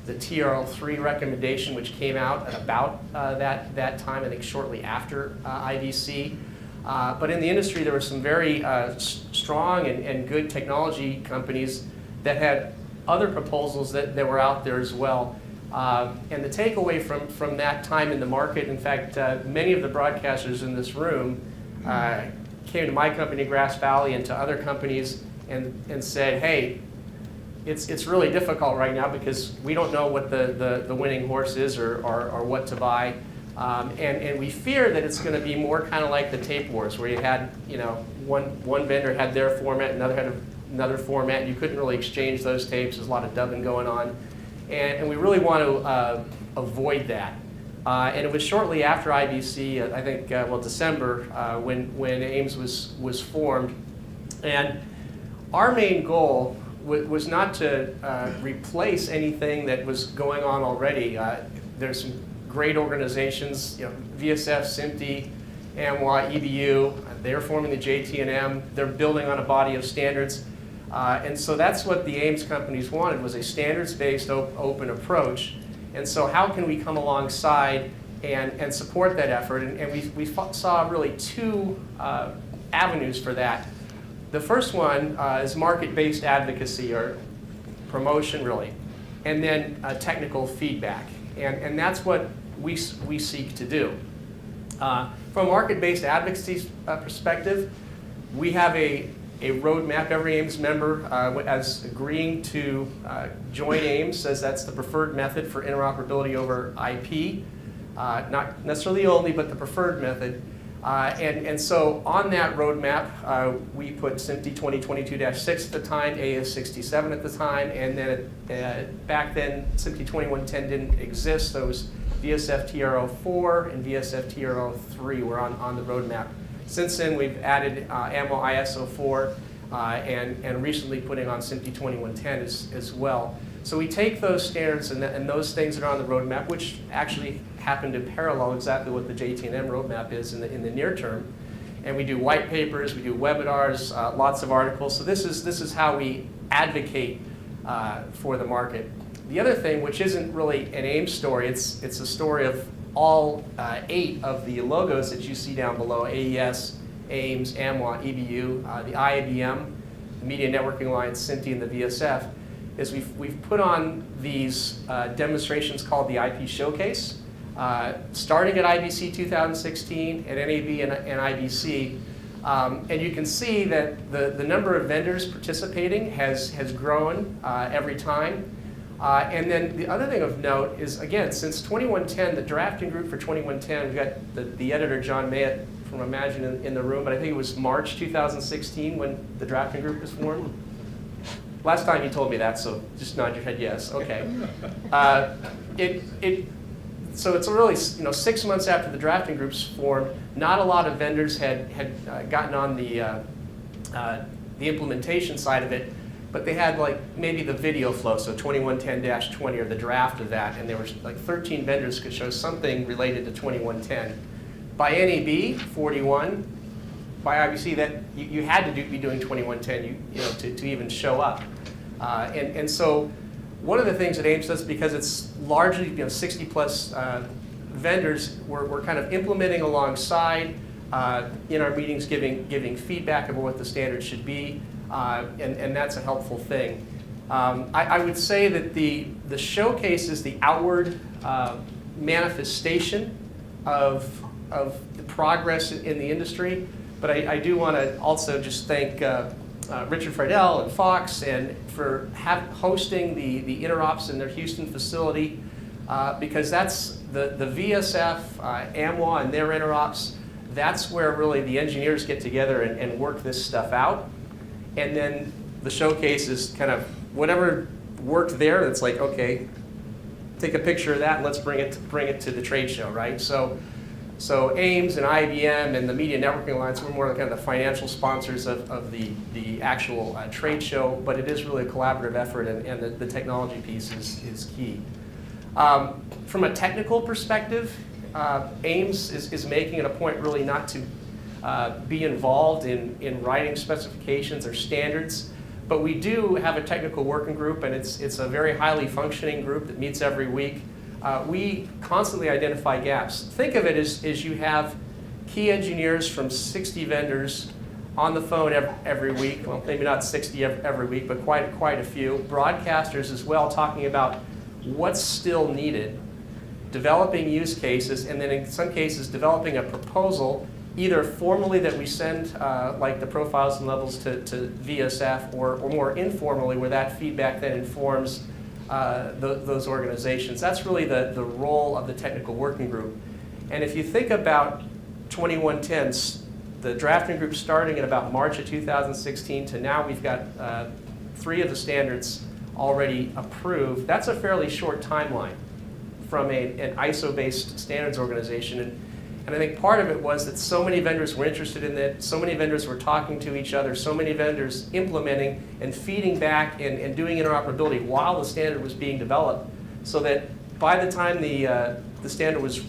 TRL3 recommendation, which came out at about that time, I think shortly after IBC. But in the industry, there were some very strong and good technology companies that had other proposals that were out there as well. And the takeaway from that time in the market, in fact, many of the broadcasters in this room came to my company, Grass Valley, and to other companies and said, hey, it's really difficult right now because we don't know what the winning horse is or what to buy. And we fear that it's going to be more kind of like the tape wars, where you had, one vendor had their format, another had another format, and you couldn't really exchange those tapes. There's a lot of dubbing going on. And we really want to avoid that. And it was shortly after IBC, I think, December, when AIMS was formed. And our main goal was not to replace anything that was going on already. There's some great organizations, VSF, SMPTE, AMWA, EBU. They're forming the JT&M. They're building on a body of standards. And so that's what the AIMS companies wanted, was a standards-based open approach. And so how can we come alongside and support that effort? And we saw really two avenues for that. The first one is market-based advocacy, or promotion, really, and then technical feedback. And that's what we seek to do. From a market-based advocacy perspective, we have a roadmap. Every AIMS member, as agreeing to join AIMS, says that's the preferred method for interoperability over IP. Not necessarily the only, but the preferred method. And so on that roadmap, we put SMPTE 2022-6 at the time, AS67 at the time, and then back then SMPTE 2110 didn't exist. Those VSF TRL4 and VSF TRL3 were on the roadmap. Since then, we've added AMWA ISO4 and recently putting on SMPTE 2110 as well. So we take those standards and those things that are on the roadmap, which actually happen to parallel exactly what the JT&M roadmap is in the near term, and we do white papers, we do webinars, lots of articles. So this is how we advocate for the market. The other thing, which isn't really an AIMS story, it's a story of all 8 of the logos that you see down below: AES, AIMS, AMWA, EBU, the IABM, the Media Networking Alliance, SMPTE, and the VSF. Is we've put on these demonstrations called the IP Showcase, starting at IBC 2016, at NAB and IBC. And you can see that the number of vendors participating has grown every time. And then the other thing of note is, again, since 2110, the drafting group for 2110, we've got the editor, John Mayett from Imagine in the room, but I think it was March 2016 when the drafting group was formed. Last time you told me that, so just nod your head yes. Okay. So it's really 6 months after the drafting groups formed. Not a lot of vendors had gotten on the implementation side of it, but they had maybe the video flow, so 2110-20 or the draft of that, and there were 13 vendors could show something related to 2110. By NAB, 41. By IBC, that you had to be doing 2110 to even show up. And so one of the things that AIMS does, because it's largely 60 plus vendors, we're kind of implementing alongside in our meetings, giving feedback about what the standards should be, and that's a helpful thing. I would say that the showcase is the outward manifestation of the progress in the industry. But I do want to also just thank Richard Friedel and Fox for hosting the Interops in their Houston facility, because that's the VSF, AMWA, and their interops, that's where really the engineers get together and work this stuff out. And then the showcase is kind of whatever worked there, that's like, okay, take a picture of that and let's bring it to the trade show, right? So AIMS and IBM and the Media Networking Alliance, we're more like kind of the financial sponsors of the actual trade show, but it is really a collaborative effort, and the technology piece is key. From a technical perspective, AIMS is making it a point really not to be involved in writing specifications or standards, but we do have a technical working group, and it's a very highly functioning group that meets every week. We constantly identify gaps. Think of it as you have key engineers from 60 vendors on the phone every week. Well, maybe not 60 every week, but quite a few. Broadcasters as well, talking about what's still needed, developing use cases, and then in some cases developing a proposal, either formally that we send, like the profiles and levels to VSF, or more informally where that feedback then informs those organizations. That's really the role of the technical working group. And if you think about 2110, the drafting group starting in about March of 2016 to now, we've got 3 of the standards already approved. That's a fairly short timeline from an ISO-based standards organization. And I think part of it was that so many vendors were interested in it, so many vendors were talking to each other, so many vendors implementing and feeding back and doing interoperability while the standard was being developed, so that by the time the standard was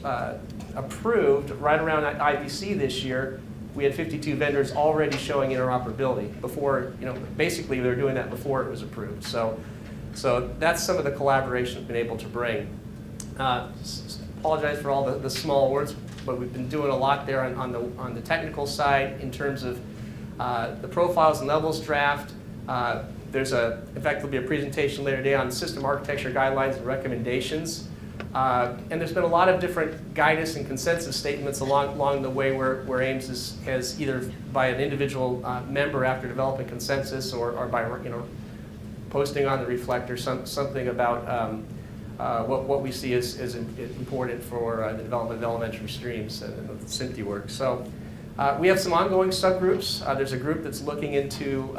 approved, right around IBC this year, we had 52 vendors already showing interoperability before, basically they were doing that before it was approved. So that's some of the collaboration we've been able to bring. Apologize for all the small words, but we've been doing a lot there on the technical side in terms of the profiles and levels draft. In fact, there'll be a presentation later today on system architecture guidelines and recommendations. And there's been a lot of different guidance and consensus statements along the way where AIMS has either by an individual member after developing consensus or by posting on the reflector something about what we see as important for the development of elementary streams and the SMPTE work. So we have some ongoing subgroups. There's a group that's looking into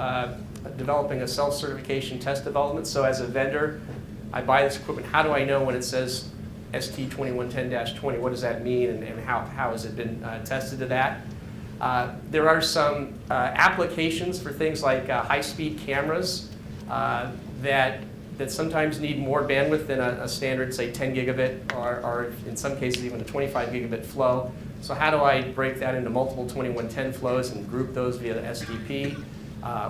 developing a self-certification test development. So as a vendor, I buy this equipment. How do I know when it says ST 2110-20? What does that mean, and how has it been tested to that? There are some applications for things like high-speed cameras that sometimes need more bandwidth than a standard, say 10 gigabit, or in some cases even a 25 gigabit flow. So how do I break that into multiple 2110 flows and group those via the SDP?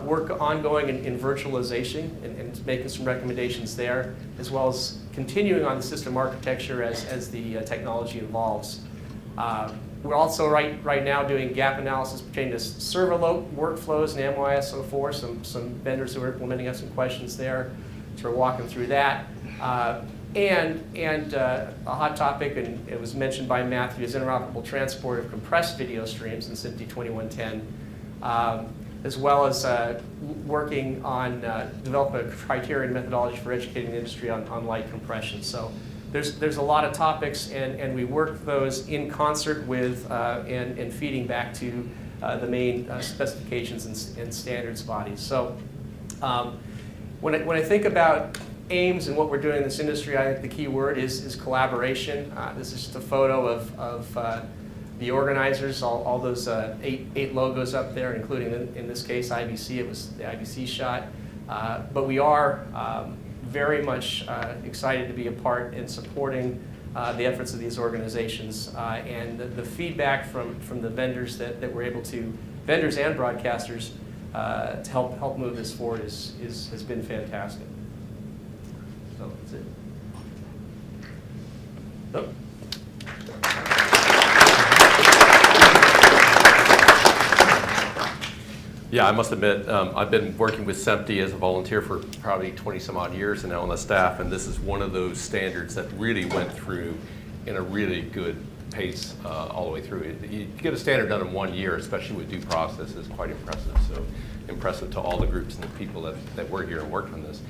Work ongoing in virtualization and making some recommendations there, as well as continuing on the system architecture as the technology evolves. We're also right now doing gap analysis pertaining to server workflows and NMOS 04. Some vendors who are implementing have some questions there. So we're walking through that. And a hot topic, and it was mentioned by Matthew, is interoperable transport of compressed video streams in SMPTE 2110, as well as working on developing a criterion methodology for educating the industry on light compression. So there's a lot of topics, and we work those in concert with and feeding back to the main specifications and standards bodies. So when I think about AIMS and what we're doing in this industry, I think the key word is collaboration. This is just a photo of the organizers, all those eight logos up there, including in this case IBC. It was the IBC shot. But we are very much excited to be a part in supporting the efforts of these organizations. And the feedback from the vendors that we're able to, vendors and broadcasters, to help move this forward has been fantastic. So that's it. Oh. Yeah, I must admit, I've been working with SMPTE as a volunteer for probably 20 some odd years and now on the staff, and this is one of those standards that really went through in a really good pace all the way through. You get a standard done in 1 year, especially with due process, is quite impressive. So impressive to all the groups and the people that were here and worked on this.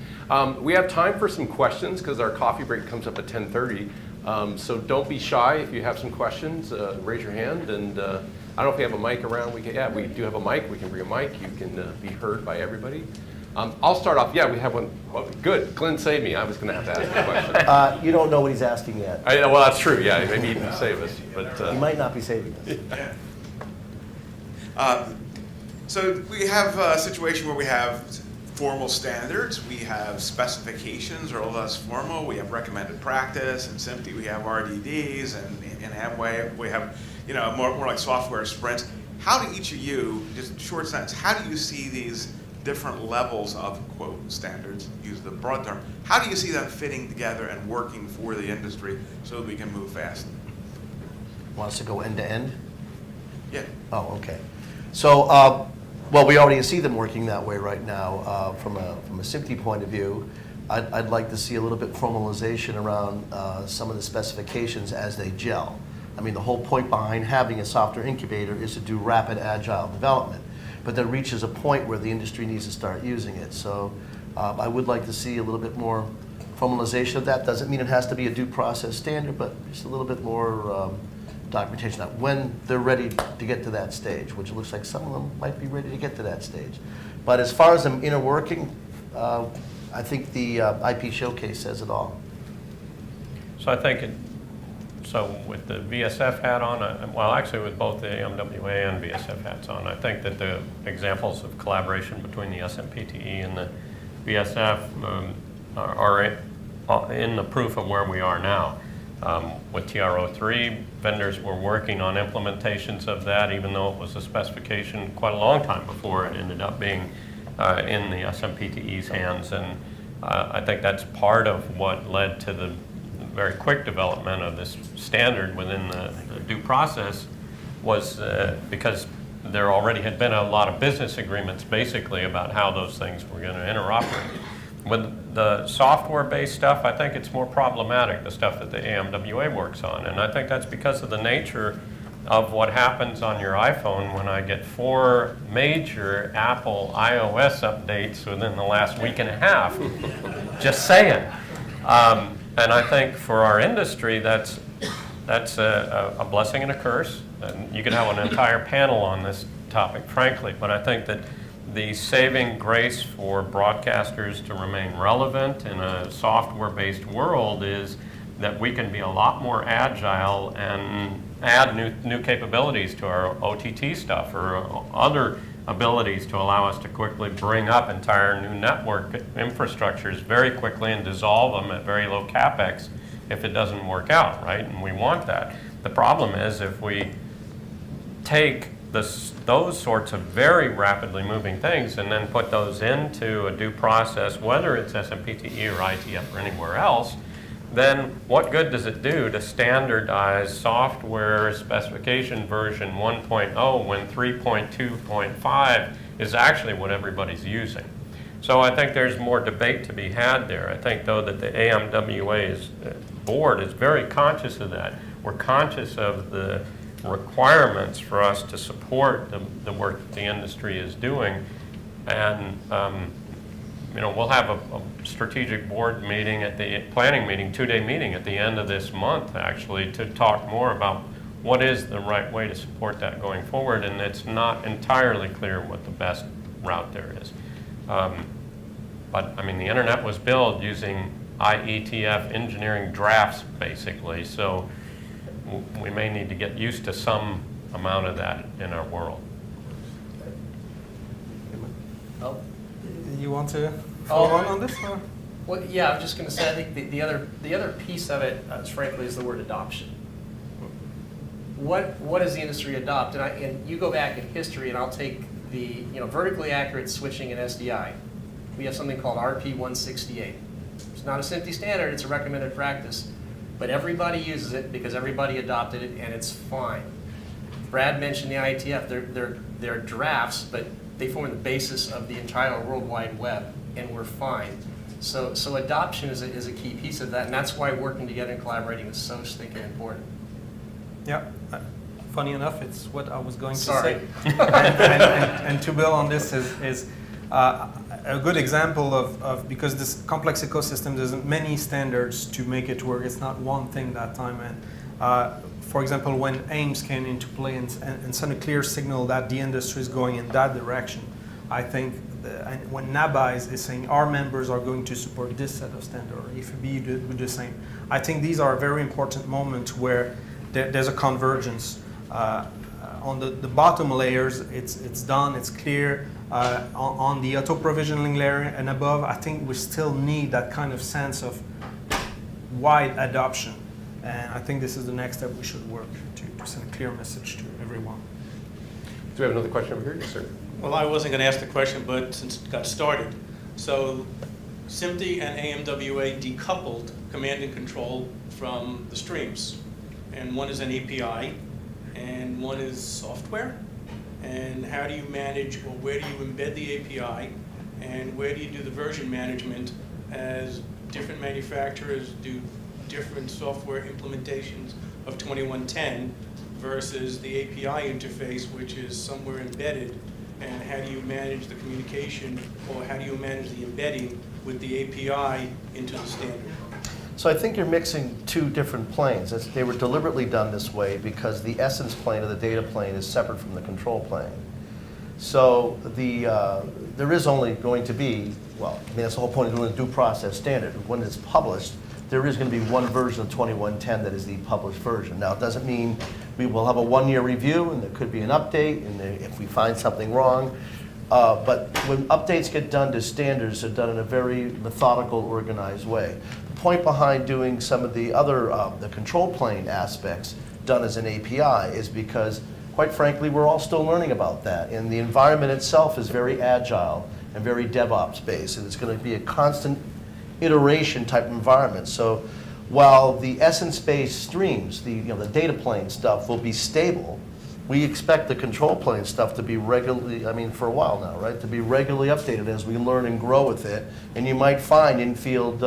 We have time for some questions because our coffee break comes up at 10:30. So don't be shy. If you have some questions, raise your hand. And I don't know if we have a mic around. Yeah, we do have a mic. We can bring a mic. You can be heard by everybody. I'll start off. Yeah, we have one. Well, good. Glenn saved me. I was going to have to ask a question. You don't know what he's asking yet. Well, that's true. Yeah, maybe he can save us. But He might not be saving us. So we have a situation where we have formal standards, we have specifications are a little less formal, we have recommended practice, and SMPTE we have RDDs, and in AMWA we have more like software sprints. How do each of you, just short sentence, how do you see these different levels of quote standards, use the broad term, how do you see them fitting together and working for the industry so that we can move fast? Want us to go end to end? Yeah. Oh, okay. So, well, we already see them working that way right now. From a SMPTE point of view, I'd like to see a little bit formalization around some of the specifications as they gel. I mean, the whole point behind having a software incubator is to do rapid agile development, but there reaches a point where the industry needs to start using it. So I would like to see a little bit more formalization of that. Doesn't mean it has to be a due process standard, but just a little bit more documentation of when they're ready to get to that stage, which it looks like some of them might be ready to get to that stage. But as far as them inner working, I think the IP showcase says it all. So I think so with the VSF hat on, well, actually with both the AMWA and VSF hats on, I think that the examples of collaboration between the SMPTE and the VSF are in the proof of where we are now. With TR03, vendors were working on implementations of that, even though it was a specification quite a long time before it ended up being in the SMPTE's hands. And I think that's part of what led to the very quick development of this standard within the due process was because there already had been a lot of business agreements basically about how those things were going to interoperate. With the software-based stuff, I think it's more problematic, the stuff that the AMWA works on. And I think that's because of the nature of what happens on your iPhone when I get 4 major Apple iOS updates within the last week and a half. Just saying. And I think for our industry, that's a blessing and a curse. And you could have an entire panel on this topic, frankly. But I think that the saving grace for broadcasters to remain relevant in a software-based world is that we can be a lot more agile and add new capabilities to our OTT stuff or other abilities to allow us to quickly bring up entire new network infrastructures very quickly and dissolve them at very low capex if it doesn't work out, right? And we want that. The problem is if we take those sorts of very rapidly moving things and then put those into a due process, whether it's SMPTE or ITF or anywhere else, then what good does it do to standardize software specification version 1.0 when 3.2.5 is actually what everybody's using? So I think there's more debate to be had there. I think, though, that the AMWA's board is very conscious of that. We're conscious of the requirements for us to support the work that the industry is doing. And we'll have a strategic board meeting at the planning meeting, 2-day meeting at the end of this month, actually, to talk more about what is the right way to support that going forward. And it's not entirely clear what the best route there is. But I mean, the internet was built using IETF engineering drafts, basically. So we may need to get used to some amount of that in our world. Oh. You want to follow on this? Or? Well, yeah, I was just going to say, I think the other piece of it, frankly, is the word adoption. What does the industry adopt? And you go back in history, and I'll take the vertically accurate switching in SDI. We have something called RP168. It's not a SMPTE standard; it's a recommended practice. But everybody uses it because everybody adopted it, and it's fine. Brad mentioned the IETF. They're drafts, but they form the basis of the entire World Wide Web, and we're fine. So adoption is a key piece of that, and that's why working together and collaborating is so stinking important. Yeah. Funny enough, it's what I was going to Sorry. say. And to build on this is A good example of because this complex ecosystem, there's many standards to make it work. It's not one thing that time. And for example, when AIMS came into play and sent a clear signal that the industry is going in that direction, I think and when NABA is saying our members are going to support this set of standards, IFB do the same. I think these are very important moments where there's a convergence. On the bottom layers, it's done, it's clear. On the auto provisioning layer and above, I think we still need that kind of sense of wide adoption. And I think this is the next step we should work to send a clear message to everyone. Do we have another question over here? Yes, sir. Well, I wasn't going to ask the question, but since it got started. So SMPTE and AMWA decoupled command and control from the streams. And one is an API, and one is software. And how do you manage, or where do you embed the API, and where do you do the version management as different manufacturers do different software implementations of 2110 versus the API interface, which is somewhere embedded, and how do you manage the communication, or how do you manage the embedding with the API into the standard? So I think you're mixing two different planes. They were deliberately done this way because the essence plane of the data plane is separate from the control plane. So there is only going to be, well, I mean, that's the whole point of doing a due process standard. When it's published, there is going to be one version of 2110 that is the published version. Now, it doesn't mean we will have a one-year review, and there could be an update, and if we find something wrong. But when updates get done to standards, they're done in a very methodical, organized way. The point behind doing some of the other, the control plane aspects done as an API is because, quite frankly, we're all still learning about that. And the environment itself is very agile and very DevOps based, and it's going to be a constant iteration type environment. So while the essence-based streams, the data plane stuff will be stable, we expect the control plane stuff to be regularly, I mean, for a while now, right? To be regularly updated as we learn and grow with it. And you might find in-field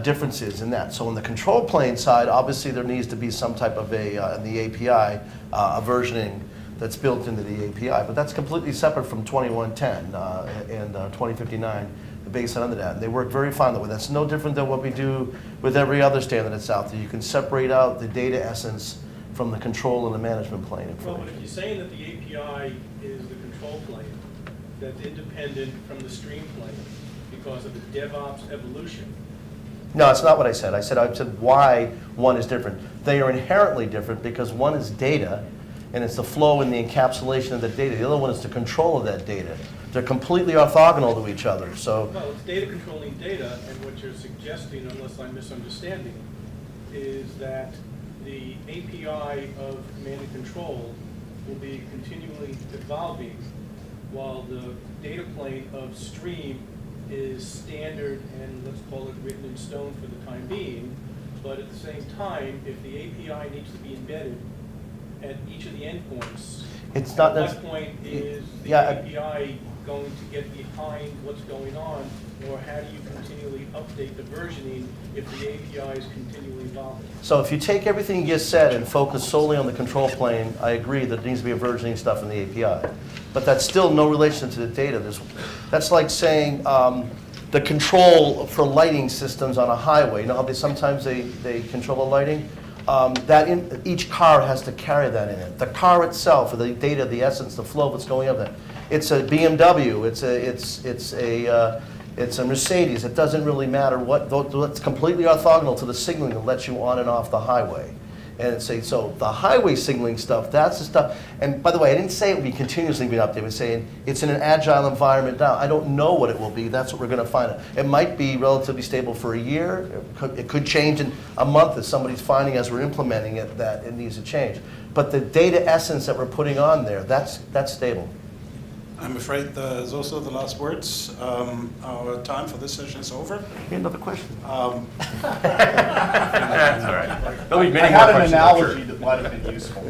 differences in that. So on the control plane side, obviously there needs to be some type of in the API, a versioning that's built into the API. But that's completely separate from 2110 and 2059. Based on that. And they work very fine that way. That's no different than what we do with every other standard that's out there. You can separate out the data essence from the control and the management plane information. Well, but if you're saying that the API is the control plane, that's independent from the stream plane because of the DevOps evolution. No, it's not what I said. I said why one is different. They are inherently different because one is data, and it's the flow and the encapsulation of the data. The other one is the control of that data. They're completely orthogonal to each other. So, well, it's data controlling data, and what you're suggesting, unless I'm misunderstanding, is that the API of command and control will be continually evolving, while the data plane of stream is standard and let's call it written in stone for the time being. But at the same time, if the API needs to be embedded at each of the endpoints, it's not at what point is the API going to get behind what's going on, or how do you continually update the versioning if the API is continually evolving? So if you take everything you just said and focus solely on the control plane, I agree that there needs to be a versioning stuff in the API. But that's still no relation to the data. That's like saying the control for lighting systems on a highway. You know how sometimes they control the lighting? Each car has to carry that in it. The car itself, or the data, the essence, the flow that's going up there. It's a BMW. It's a Mercedes. It doesn't really matter what. It's completely orthogonal to the signaling that lets you on and off the highway. And so the highway signaling stuff, that's the stuff. And by the way, I didn't say it would be continuously being updated. I was saying it's in an agile environment now. I don't know what it will be. That's what we're going to find out. It might be relatively stable for a year. It could change in a month if somebody's finding as we're implementing it that it needs to change. But the data essence that we're putting on there, that's stable. I'm afraid those are also the last words. Our time for this session is over. Another question. That's all right. There'll be many I had more an questions, I'm sure. analogy that might have been useful.